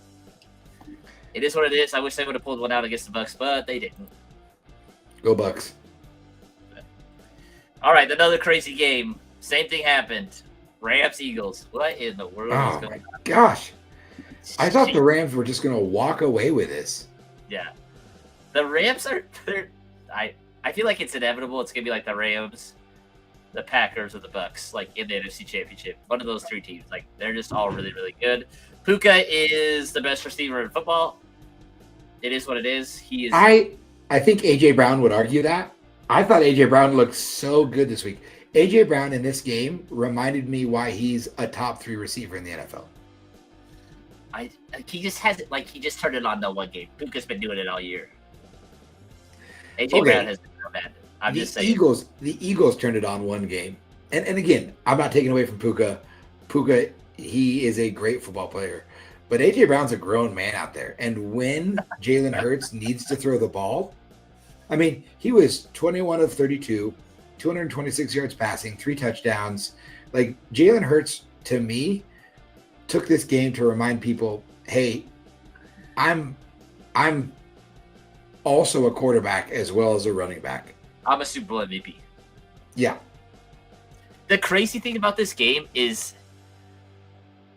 it is what it is. I wish they would have pulled one out against the Bucks, but they didn't. Go Bucks. All right, another crazy game. Same thing happened. Rams Eagles. What in the world is going on? Gosh. I thought the Rams were just going to walk away with this. Yeah. The Rams are I feel like it's inevitable. It's going to be like the Rams, the Packers, or the Bucks, like in the NFC Championship. One of those three teams. Like they're just all really, really good. Puka is the best receiver in football. It is what it is. He is. I think AJ Brown would argue that. I thought AJ Brown looked so good this week. AJ Brown in this game reminded me why he's a top 3 receiver in the NFL. He just has it, like he just turned it on that one game. Puka's been doing it all year. AJ Brown has been so bad. I'm just saying. The Eagles turned it on one game. And again, I'm not taking away from Puka. Puka, he is a great football player. But AJ Brown's a grown man out there. And when Jalen Hurts needs to throw the ball, I mean, he was 21 of 32, 226 yards passing, 3 touchdowns. Like Jalen Hurts, to me, took this game to remind people, hey, I'm also a quarterback as well as a running back. I'm a Super Bowl MVP. Yeah. The crazy thing about this game is,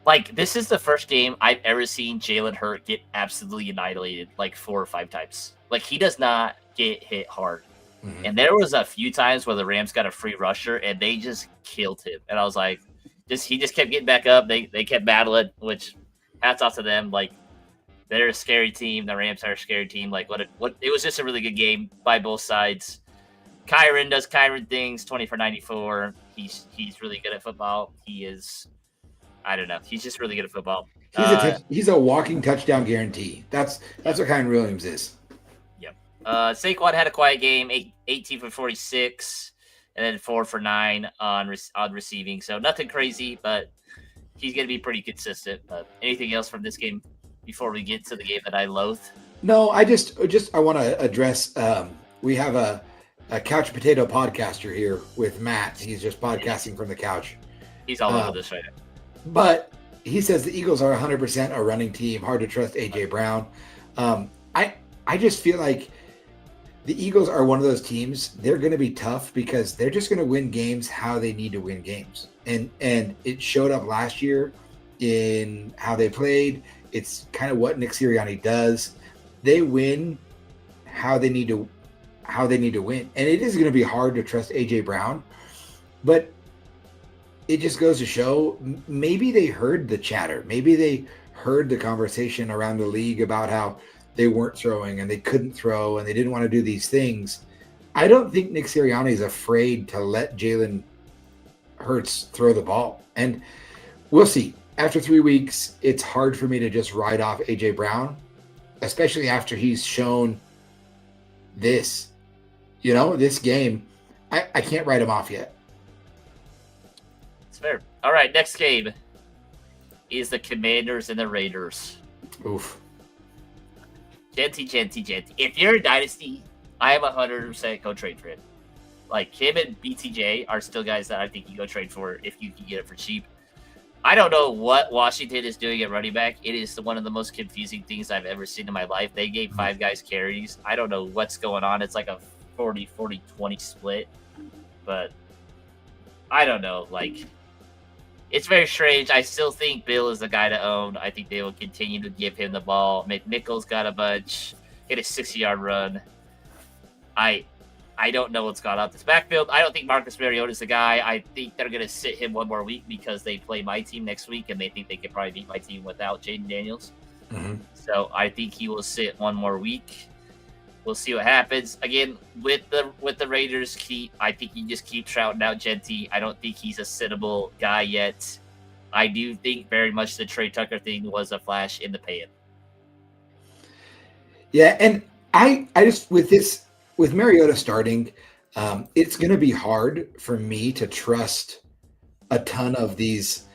like, this is the first game I've ever seen Jalen Hurts get absolutely annihilated like 4 or 5 times. Like, he does not get hit hard. Mm-hmm. And there was a few times where the Rams got a free rusher and they just killed him. And I was like, he just kept getting back up. They kept battling, which hats off to them. Like, they're a scary team. The Rams are a scary team. Like, it was just a really good game by both sides. Kyron does Kyron things, 20 for 94. He's really good at football. He is, I don't know. He's just really good at football. He's a walking touchdown guarantee. That's what Kyron Williams is. Yep. Saquon had a quiet game, 18 for 46, and then 4 for 9 on receiving. So nothing crazy, but he's going to be pretty consistent. Anything else from this game before we get to the game that I loathe? No, I want to address. We have a couch potato podcaster here with Matt. He's just podcasting from the couch. He's all over this right now. But he says the Eagles are 100% a running team. Hard to trust AJ Brown. I just feel like the Eagles are one of those teams. They're going to be tough because they're just going to win games how they need to win games. And it showed up last year in how they played. It's kind of what Nick Sirianni does. They win how they need to win. And it is going to be hard to trust AJ Brown, but it just goes to show maybe they heard the chatter. Maybe they heard the conversation around the league about how they weren't throwing and they couldn't throw and they didn't want to do these things. I don't think Nick Sirianni is afraid to let Jalen Hurts throw the ball. And we'll see. After 3 weeks, it's hard for me to just write off AJ Brown, especially after he's shown this. This game, I can't write him off yet. It's fair. All right, next game is the Commanders and the Raiders. Oof. Genty. If you're a dynasty, I am 100% go trade for him. Like, him and BTJ are still guys that I think you go trade for if you can get it for cheap. I don't know what Washington is doing at running back. It is one of the most confusing things I've ever seen in my life. They gave 5 guys carries. I don't know what's going on. It's like a 40-40-20 split. But I don't know. Like, it's very strange. I still think Bill is the guy to own. I think they will continue to give him the ball. McNichols got a bunch. Hit a 60-yard run. I don't know what's gone on this backfield. I don't think Marcus Mariota is the guy. I think they're going to sit him one more week because they play my team next week, and they think they could probably beat my team without Jaden Daniels. Mm-hmm. So I think he will sit one more week. We'll see what happens. Again, with the Raiders, I think you just keep shouting out Genty. I don't think he's a sittable guy yet. I do think very much the Trey Tucker thing was a flash in the pan. Yeah, and I just with Mariota starting, it's going to be hard for me to trust a ton of these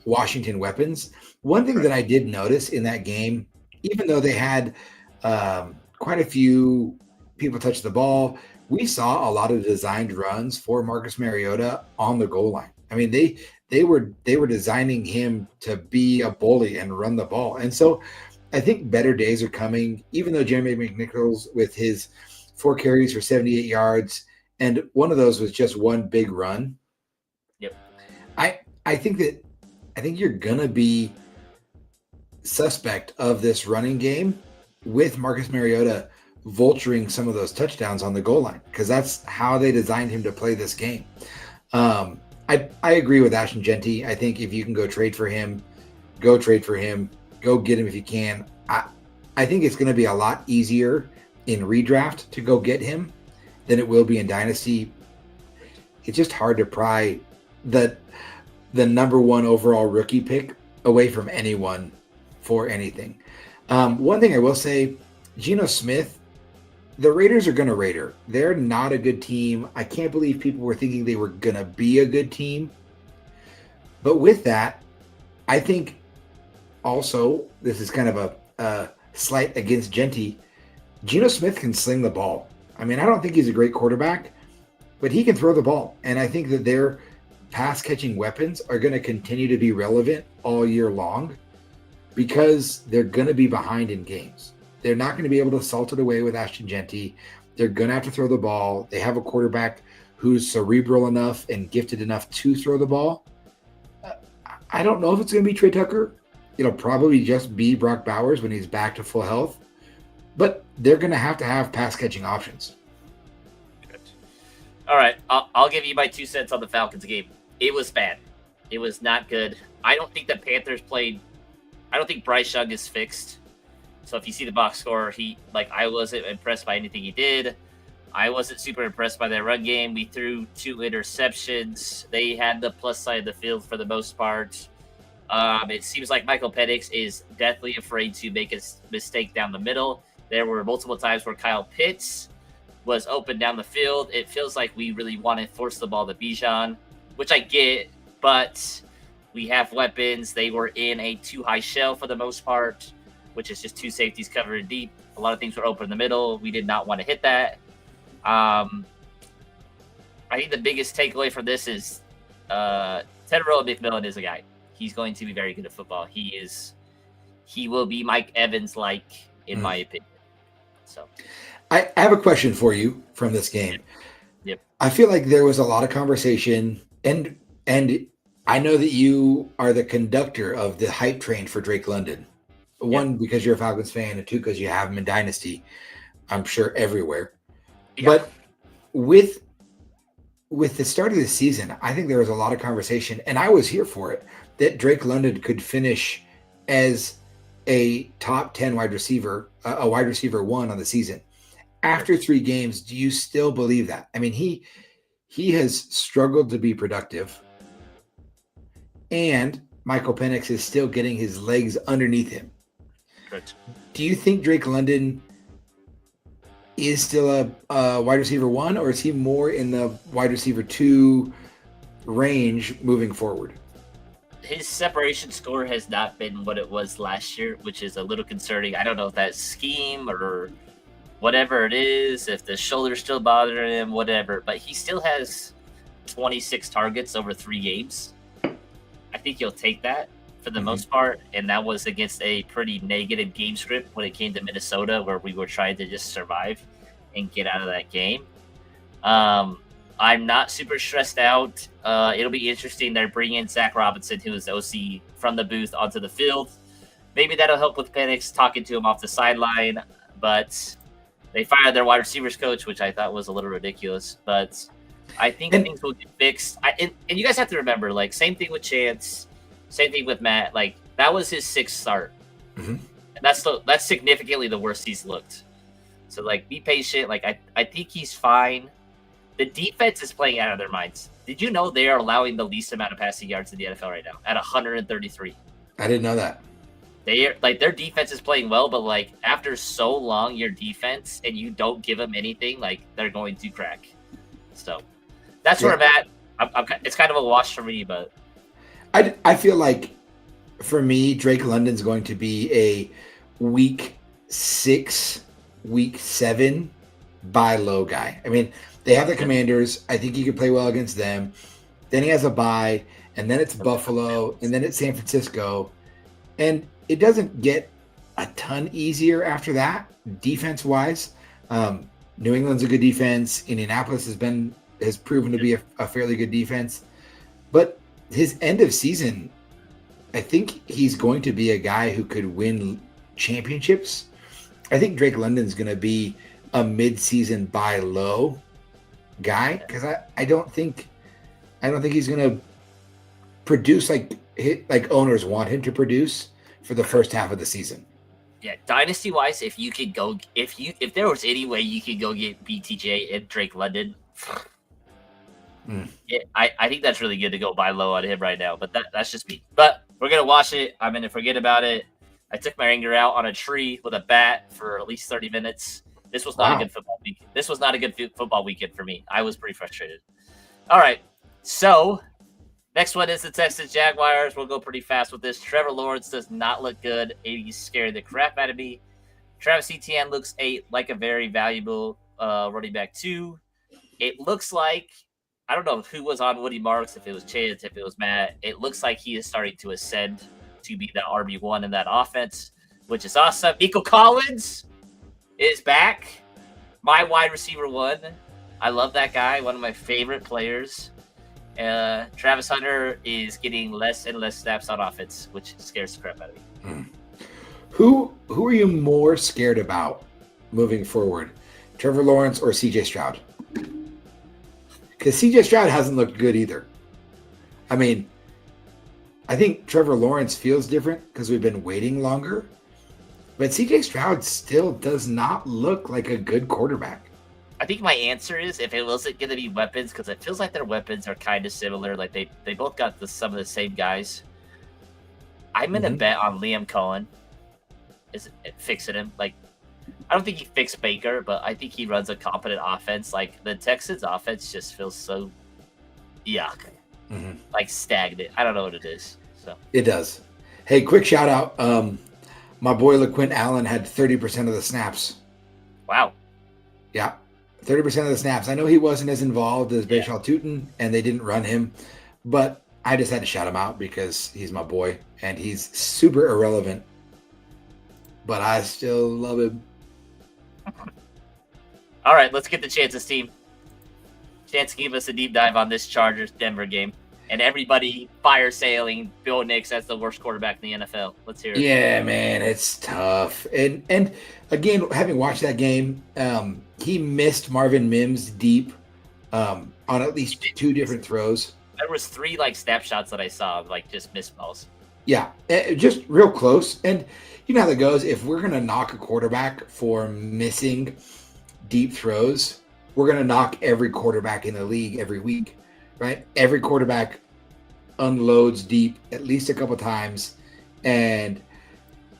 Washington weapons. One thing that I did notice in that game, even though they had quite a few people touch the ball, we saw a lot of designed runs for Marcus Mariota on the goal line. I mean, they were designing him to be a bully and run the ball. And so I think better days are coming, even though Jeremy McNichols with his 4 carries for 78 yards, and one of those was just one big run. Yep. I think you're gonna be suspect of this running game with Marcus Mariota vulturing some of those touchdowns on the goal line, because that's how they designed him to play this game. I agree with Ashton Genty. I think if you can go trade for him, go trade for him. Go get him if you can. I think it's going to be a lot easier in redraft to go get him than it will be in Dynasty. It's just hard to pry the number 1 overall rookie pick away from anyone for anything. One thing I will say, Geno Smith, the Raiders are going to Raider. They're not a good team. I can't believe people were thinking they were going to be a good team. But with that, I think also, this is kind of a slight against Genty. Geno Smith can sling the ball. I mean, I don't think he's a great quarterback, but he can throw the ball. And I think that their pass-catching weapons are going to continue to be relevant all year long because they're going to be behind in games. They're not going to be able to salt it away with Ashton Genty. They're going to have to throw the ball. They have a quarterback who's cerebral enough and gifted enough to throw the ball. I don't know if it's going to be Trey Tucker. It'll probably just be Brock Bowers when he's back to full health. But they're going to have pass-catching options. Good. All right. I'll give you my 2 cents on the Falcons game. It was bad. It was not good. I don't think the Panthers played – I don't think Bryce Young is fixed. So if you see the box score, I wasn't impressed by anything he did. I wasn't super impressed by their run game. We threw 2 interceptions. They had the plus side of the field for the most part. It seems like Michael Penix is deathly afraid to make a mistake down the middle. There were multiple times where Kyle Pitts was open down the field. It feels like we really want to force the ball to Bijan, which I get, but we have weapons. They were in a too high shell for the most part, which is just 2 safeties covered deep. A lot of things were open in the middle. We did not want to hit that. I think the biggest takeaway from this is Tedrow McMillan is a guy. He's going to be very good at football. He will be Mike Evans-like, in my opinion. So, I have a question for you from this game. Yep. I feel like there was a lot of conversation, and I know that you are the conductor of the hype train for Drake London. One, because you're a Falcons fan, and 2, because you have him in Dynasty, I'm sure everywhere. Yeah. But with the start of the season, I think there was a lot of conversation, and I was here for it, that Drake London could finish as a top 10 wide receiver, a wide receiver 1 on the season. After 3 games, do you still believe that? I mean, he has struggled to be productive, and Michael Penix is still getting his legs underneath him. Correct. Do you think Drake London is still a wide receiver 1, or is he more in the wide receiver 2 range moving forward? His separation score has not been what it was last year, which is a little concerning. I don't know if that's scheme or whatever it is, if the shoulder's still bothering him, whatever. But he still has 26 targets over 3 games. I think he'll take that for the most part, and that was against a pretty negative game script when it came to Minnesota, where we were trying to just survive and get out of that game. I'm not super stressed out. It'll be interesting. They're bringing Zach Robinson, who is OC, from the booth onto the field. Maybe that'll help with Penix, talking to him off the sideline. But they fired their wide receivers coach, which I thought was a little ridiculous. But I think things will get fixed. And you guys have to remember, same thing with Chance, same thing with Matt. That was his 6th start. Mm-hmm. And that's significantly the worst he's looked. So, be patient. I think he's fine. The defense is playing out of their minds. Did you know they are allowing the least amount of passing yards in the NFL right now at 133? I didn't know that. Their defense is playing well, but after so long, your defense, and you don't give them anything, they're going to crack. So that's where I'm at. It's kind of a wash for me, but I feel like for me, Drake London's going to be a week 6, week 7 buy low guy. I mean, they have the Commanders. I think he could play well against them. Then he has a bye, and then it's Buffalo, and then it's San Francisco. And it doesn't get a ton easier after that, defense-wise. New England's a good defense. Indianapolis has proven to be a fairly good defense. But his end of season, I think he's going to be a guy who could win championships. I think Drake London's going to be a mid-season buy low guy because I don't think he's going to produce like owners want him to produce for the first half of the season. Yeah, dynasty wise, if there was any way you could go get BTJ and Drake London, I think that's really good to go buy low on him right now. But that's just me. But we're gonna watch it. I'm gonna forget about it. I took my anger out on a tree with a bat for at least 30 minutes. This was not a good football week. This was not a good football weekend for me. I was pretty frustrated. All right, so next one is the Texas Jaguars. We'll go pretty fast with this. Trevor Lawrence does not look good. He's scaring the crap out of me. Travis Etienne looks like a very valuable running back too. It looks like, I don't know who was on Woody Marks, if it was Chance, if it was Matt. It looks like he is starting to ascend to be the RB1 in that offense, which is awesome. Nico Collins is back. My wide receiver 1. I love that guy. One of my favorite players. Travis Hunter is getting less and less snaps on offense, which scares the crap out of me. Who are you more scared about moving forward? Trevor Lawrence or CJ Stroud? Because CJ Stroud hasn't looked good either. I mean, I think Trevor Lawrence feels different because we've been waiting longer. But CJ Stroud still does not look like a good quarterback. I think my answer is if it wasn't going to be weapons, because it feels like their weapons are kind of similar. Like they both got some of the same guys. I'm going to bet on Liam Cohen. Is fixing him. Like, I don't think he fixed Baker, but I think he runs a competent offense. Like, the Texans offense just feels so yuck. Like stagnant. I don't know what it is. So it does. Hey, quick shout out. My boy LaQuint Allen had 30% of the snaps. Wow. Yeah. 30% of the snaps. I know he wasn't as involved as Bashal Tutin, and they didn't run him, but I just had to shout him out because he's my boy, and he's super irrelevant, but I still love him. All right, let's get the Chances team. Chance give us a deep dive on this Chargers-Denver game. And everybody fire sailing Bill Nix as the worst quarterback in the NFL. Let's hear it. Yeah, man, it's tough. And again, having watched that game, he missed Marvin Mims deep on at least 2 different throws. There was 3 snapshots that I saw of just missed balls. Yeah, just real close. And you know how that goes. If we're gonna knock a quarterback for missing deep throws, we're gonna knock every quarterback in the league every week. Right? Every quarterback unloads deep at least a couple times. And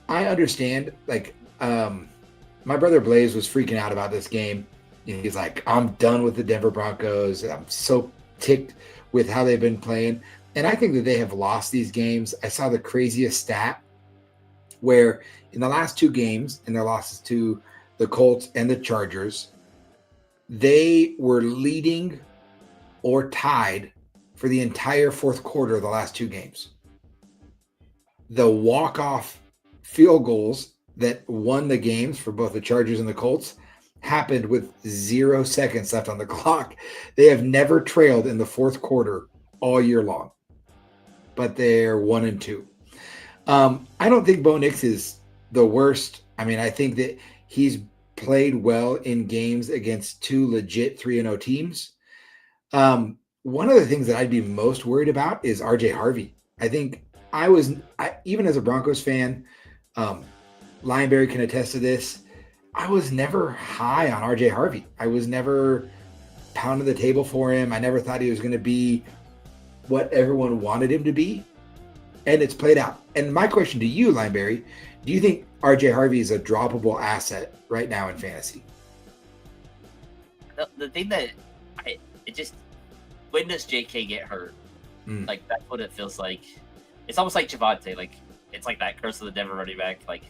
I understand, my brother Blaze was freaking out about this game. He's like, I'm done with the Denver Broncos. I'm so ticked with how they've been playing. And I think that they have lost these games. I saw the craziest stat where in the last 2 games, in their losses to the Colts and the Chargers, they were leading or tied for the entire fourth quarter of the last 2 games. The walk-off field goals that won the games for both the Chargers and the Colts happened with 0 seconds left on the clock. They have never trailed in the fourth quarter all year long, but they're 1-2. I don't think Bo Nix is the worst. I mean, I think that he's played well in games against 2 legit 3-0 teams. One of the things that I'd be most worried about is RJ Harvey. I think even as a Broncos fan, Lionberry can attest to this. I was never high on RJ Harvey. I was never pounding the table for him. I never thought he was going to be what everyone wanted him to be. And it's played out. And my question to you, Lionberry, do you think RJ Harvey is a droppable asset right now in fantasy? The thing that when does JK get hurt? Like that's what it feels like. It's almost like Javonte. Like it's like that curse of the Denver running back. Like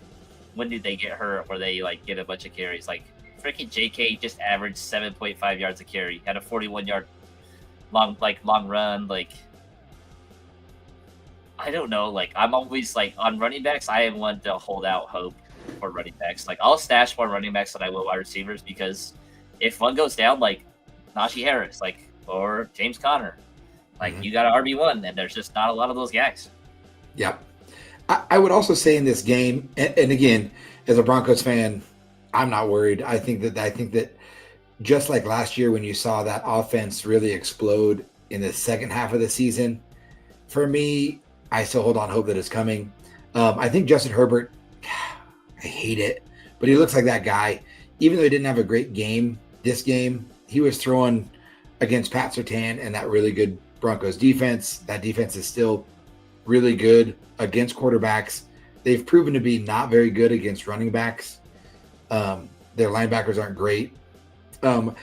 when did they get hurt where they like get a bunch of carries? Like freaking JK just averaged 7.5 yards a carry, had a 41-yard long run. Like I don't know. Like I'm always like on running backs. I am one to hold out hope for running backs. Like I'll stash more running backs than I will wide receivers because if one goes down, like Najee Harris, like or James Conner, like you got an RB1, and there's just not a lot of those guys. Yeah, I would also say in this game, and again, as a Broncos fan, I'm not worried. I think that just like last year when you saw that offense really explode in the second half of the season, for me, I still hold on hope that it's coming. I think Justin Herbert, I hate it, but he looks like that guy. Even though he didn't have a great game this game, he was throwing against Pat Surtain and that really good Broncos defense. That defense is still really good against quarterbacks. They've proven to be not very good against running backs. Their linebackers aren't great. I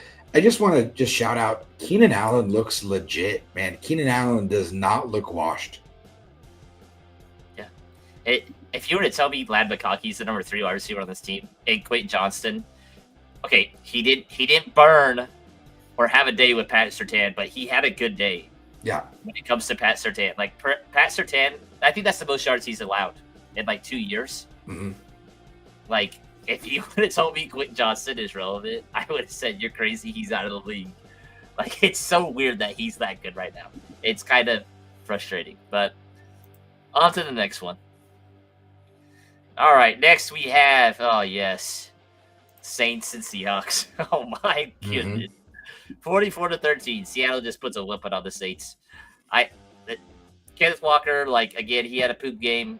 just want to just shout out Keenan Allen looks legit, man. Keenan Allen does not look washed. Yeah. If you were to tell me Lad McConkey's the number 3 wide receiver on this team, and Quentin Johnston, okay, he didn't burn or have a day with Pat Surtain, but he had a good day. Yeah. When it comes to Pat Surtain, like Pat Surtain, I think that's the most yards he's allowed in like 2 years. Mm-hmm. Like, if you would have told me Quentin Johnston is relevant, I would have said you're crazy. He's out of the league. Like, it's so weird that he's that good right now. It's kind of frustrating. But on to the next one. All right, next we have, oh yes, Saints and Seahawks. Oh my goodness. 44-13. Seattle just puts a whipping on the Saints. Kenneth Walker, like, again, he had a poop game.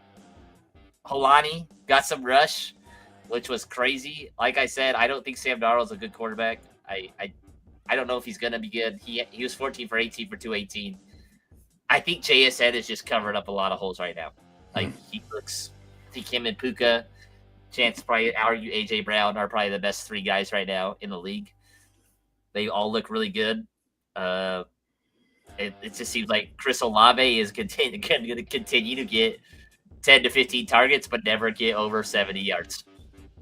Holani got some rush, which was crazy. Like I said, I don't think Sam Darnold's a good quarterback. I don't know if he's gonna be good. He was 14 for 18 for 218. I think JSN is just covering up a lot of holes right now. Like he looks, I think him and Puka, Chance probably argue AJ Brown are probably the best 3 guys right now in the league. They all look really good. It just seems like Chris Olave is going to continue to get 10 to 15 targets, but never get over 70 yards.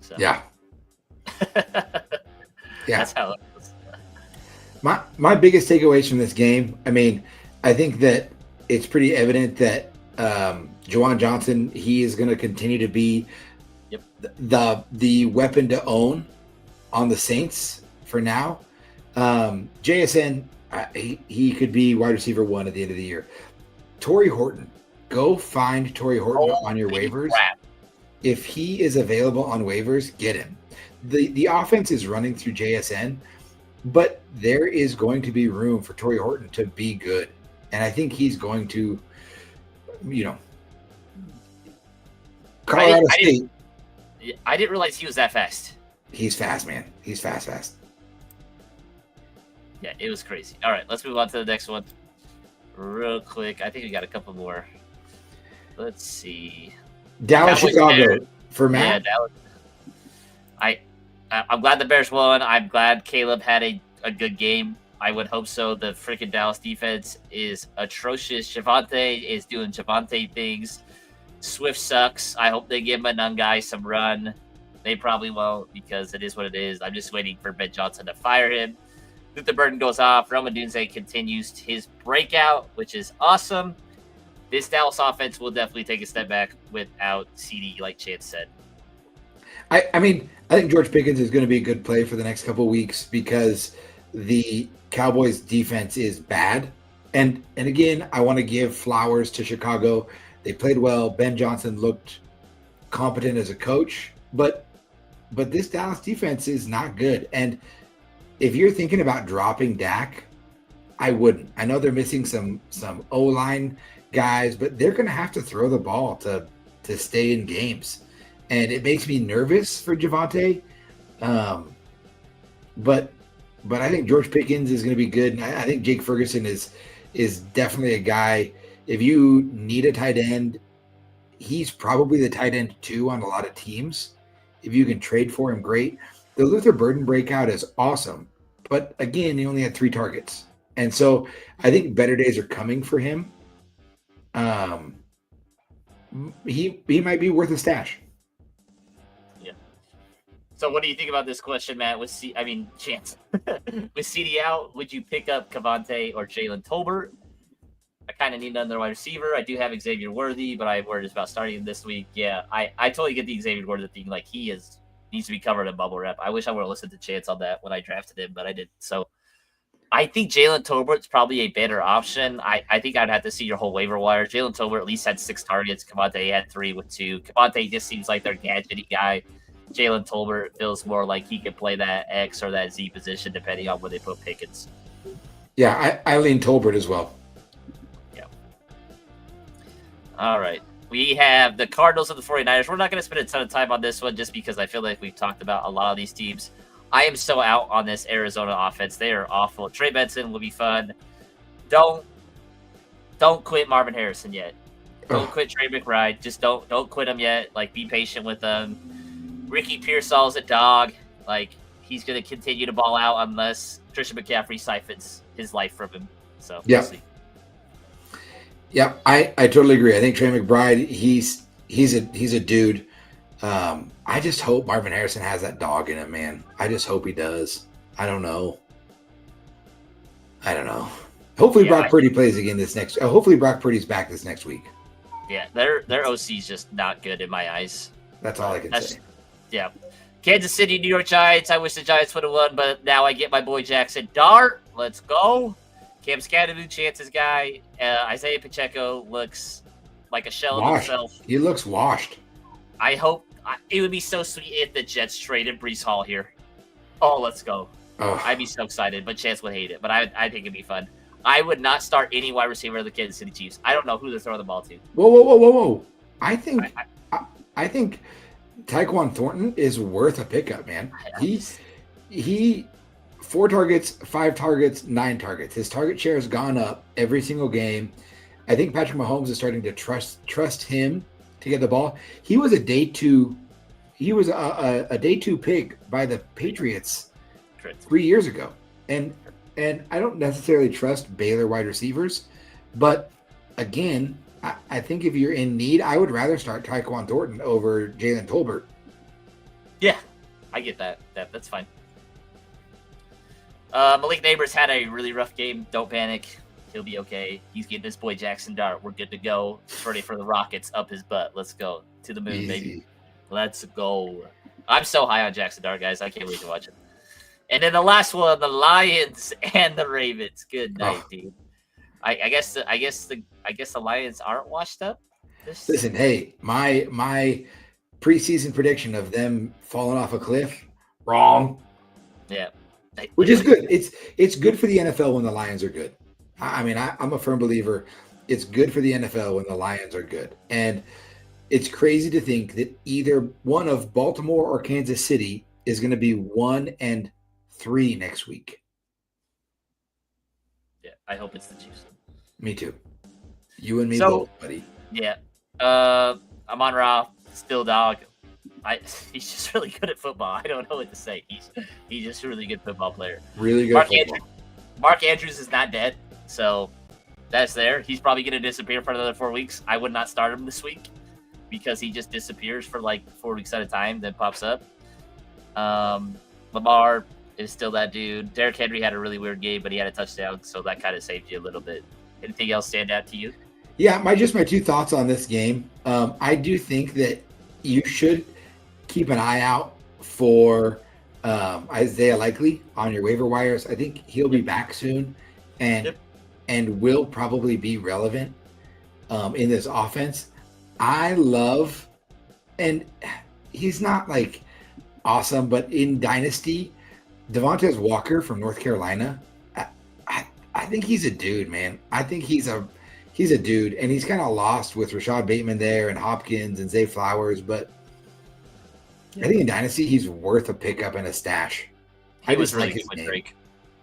So. Yeah. That's how it goes. My biggest takeaways from this game, I mean, I think that it's pretty evident that Juwan Johnson, he is going to continue to be the weapon to own on the Saints for now. JSN, he could be wide receiver 1 at the end of the year. Torrey Horton, go find Torrey Horton on your waivers. Crap. If he is available on waivers, get him. The offense is running through JSN, but there is going to be room for Torrey Horton to be good. And I think he's going to, Colorado State. I didn't realize he was that fast. He's fast, man. He's fast. Yeah, it was crazy. All right, let's move on to the next one real quick. I think we got a couple more. Let's see. Dallas, Chicago for Matt. Yeah, Dallas. I'm glad the Bears won. I'm glad Caleb had a good game. I would hope so. The freaking Dallas defense is atrocious. Javonte is doing Javonte things. Swift sucks. I hope they give Manungai some run. They probably won't because it is what it is. I'm just waiting for Ben Johnson to fire him. Luther Burden goes off. Roman Dunze continues his breakout, which is awesome. This Dallas offense will definitely take a step back without CD, like Chance said. I mean, I think George Pickens is going to be a good play for the next couple of weeks because the Cowboys defense is bad. And again, I want to give flowers to Chicago. They played well. Ben Johnson looked competent as a coach, but this Dallas defense is not good. And if you're thinking about dropping Dak, I wouldn't. I know they're missing some O-line guys, but they're going to have to throw the ball to stay in games. And it makes me nervous for Javonte. But I think George Pickens is going to be good. And I think Jake Ferguson is definitely a guy. If you need a tight end, he's probably the tight end 2 on a lot of teams. If you can trade for him, great. The Luther Burden breakout is awesome. But again, he only had 3 targets. And so I think better days are coming for him. He might be worth a stash. Yeah. So what do you think about this question, Matt? Chance. With CD out, would you pick up Cavante or Jalen Tolbert? I kind of need another wide receiver. I do have Xavier Worthy, but I have worries about starting him this week. Yeah, I totally get the Xavier Worthy thing. Like, needs to be covered in bubble wrap. I wish I would have listened to Chance on that when I drafted him, but I didn't. So I think Jalen Tolbert's probably a better option. I think I'd have to see your whole waiver wire. Jalen Tolbert at least had 6 targets. Cavante had 3 with 2. Cavante just seems like their gadgety guy. Jalen Tolbert feels more like he could play that X or that Z position depending on where they put Pickens. Yeah, I lean Tolbert as well. Yeah. All right. We have the Cardinals and the 49ers. We're not going to spend a ton of time on this one just because I feel like we've talked about a lot of these teams. I am so out on this Arizona offense. They are awful. Trey Benson will be fun. Don't quit Marvin Harrison yet. Don't quit Trey McBride. Just don't quit him yet. Like, be patient with them. Ricky Pearsall's a dog. Like, he's going to continue to ball out unless Christian McCaffrey siphons his life from him. So yeah. We'll see. Yeah, I totally agree. I think Trey McBride, he's a dude. I just hope Marvin Harrison has that dog in him, man. I just hope he does. I don't know. Hopefully Brock Purdy plays again this next. Hopefully Brock Purdy's back this next week. Yeah, their OC's just not good in my eyes. That's all I can say. Yeah. Kansas City, New York Giants. I wish the Giants would have won, but now I get my boy Jackson Dart. Let's go. Cam Scattergood, Chance's guy. Isaiah Pacheco looks like a shell of himself. He looks washed. I hope it would be so sweet if the Jets traded Breece Hall here. Oh, let's go. Oh. I'd be so excited, but Chance would hate it. But I think it'd be fun. I would not start any wide receiver of the Kansas City Chiefs. I don't know who they're throwing the ball to. Whoa. I think Tyquan Thornton is worth a pickup, man. He 4 targets, 5 targets, 9 targets. His target share has gone up every single game. I think Patrick Mahomes is starting to trust him to get the ball. He was a day 2 pick by the Patriots 3 years ago. And I don't necessarily trust Baylor wide receivers, but again, I think if you're in need, I would rather start Tyquan Thornton over Jalen Tolbert. Yeah, I get that. That's fine. Malik Neighbors had a really rough game. Don't panic. He'll be okay. He's getting his boy Jackson Dart. We're good to go. He's ready for the Rockets up his butt. Let's go. To the moon, baby. Let's go. I'm so high on Jackson Dart, guys. I can't wait to watch him. And then the last one, the Lions and the Ravens. Good night, dude. I guess the Lions aren't washed up. Listen, hey, my preseason prediction of them falling off a cliff, wrong. Yeah. Which is good. It's good for the NFL when the Lions are good. I mean, I'm a firm believer. It's good for the NFL when the Lions are good. And it's crazy to think that either one of Baltimore or Kansas City is going to be 1-3 next week. Yeah, I hope it's the Chiefs. Me too. You and me both, buddy. Yeah. Amon-Ra, still dog. He's just really good at football. I don't know what to say. He's just a really good football player. Really good. Mark Andrews is not dead, so that's there. He's probably going to disappear for another 4 weeks. I would not start him this week because he just disappears for like 4 weeks at a time, then pops up. Lamar is still that dude. Derrick Henry had a really weird game, but he had a touchdown, so that kind of saved you a little bit. Anything else stand out to you? Yeah, my 2 thoughts on this game. I do think that you should keep an eye out for Isaiah Likely on your waiver wires. I think he'll be back soon and will probably be relevant in this offense. I love, and he's not like awesome, but in Dynasty, Devontae Walker from North Carolina, I think he's a dude, man. I think he's a dude, and he's kind of lost with Rashad Bateman there and Hopkins and Zay Flowers, but I think in Dynasty, he's worth a pickup and a stash. He was really good with Drake.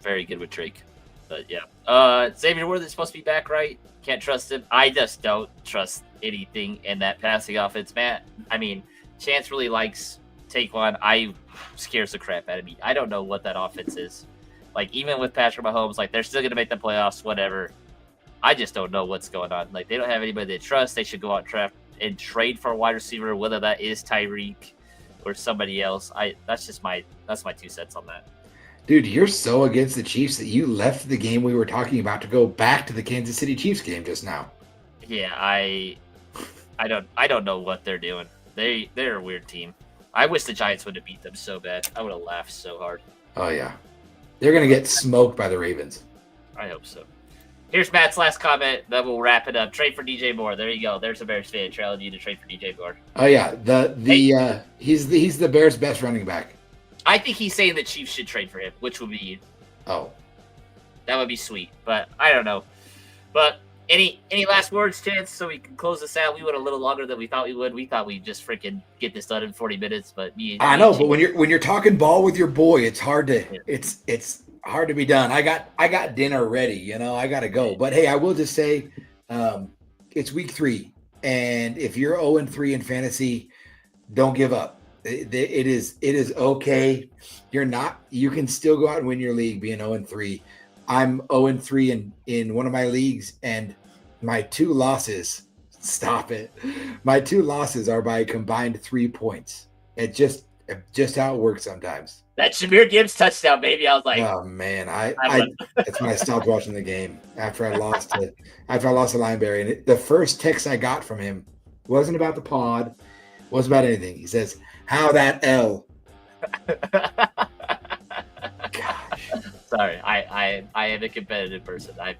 Very good with Drake. But yeah. Xavier Worthy's supposed to be back, right? Can't trust him. I just don't trust anything in that passing offense, Matt. I mean, Chance really likes Taquan. I scares the crap out of me. I don't know what that offense is. Like, even with Patrick Mahomes, like, they're still going to make the playoffs, whatever. I just don't know what's going on. Like, they don't have anybody they trust. They should go out and trade for a wide receiver, whether that is Tyreek or somebody else. That's my 2 cents on that. Dude, you're so against the Chiefs that you left the game we were talking about to go back to the Kansas City Chiefs game just now. Yeah, I don't know what they're doing. They're a weird team. I wish the Giants would have beat them so bad. I would have laughed so hard. Oh yeah, they're gonna get smoked by the Ravens. I hope so. Here's Matt's last comment. Then we'll wrap it up. Trade for DJ Moore. There you go. There's a Bears fan trailing you to trade for DJ Moore. Oh yeah, he's the Bears' best running back. I think he's saying the Chiefs should trade for him, which would be that would be sweet. But I don't know. But any last words, Chance, so we can close this out? We went a little longer than we thought we would. We thought we'd just freaking get this done in 40 minutes, but I know. But when you're talking ball with your boy, it's hard to it's hard to be done. I got dinner ready, you know, I gotta go. But hey, I will just say it's week 3, and if you're 0-3 in fantasy, don't give up. It is okay. You can still go out and win your league being 0-3. I'm 0-3 in one of my leagues, and my 2 losses. Stop it. My 2 losses are by a combined 3 points. It just how it works sometimes. That Jahmyr Gibbs touchdown, baby. I was like, oh man, that's when I stopped watching the game after I lost to Lineberry. And the first text I got from him wasn't about the pod, wasn't about anything. He says, "How that L?" Gosh. Sorry, I am a competitive person. I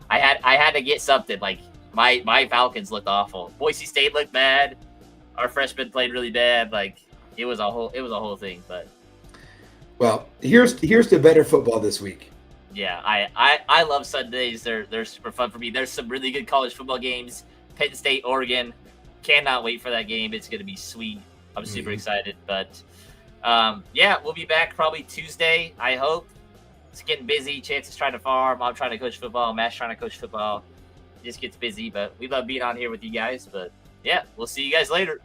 had to get something. Like my Falcons looked awful. Boise State looked bad. Our freshmen played really bad. Like it was a whole thing. But well, here's to better football this week. Yeah, I love Sundays. They're super fun for me. There's some really good college football games. Penn State, Oregon. Cannot wait for that game. It's gonna be sweet. I'm super excited. But yeah, we'll be back probably Tuesday, I hope. It's getting busy. Chance is trying to farm. I'm trying to coach football. Matt's trying to coach football. It just gets busy, but we love being on here with you guys. But yeah, we'll see you guys later.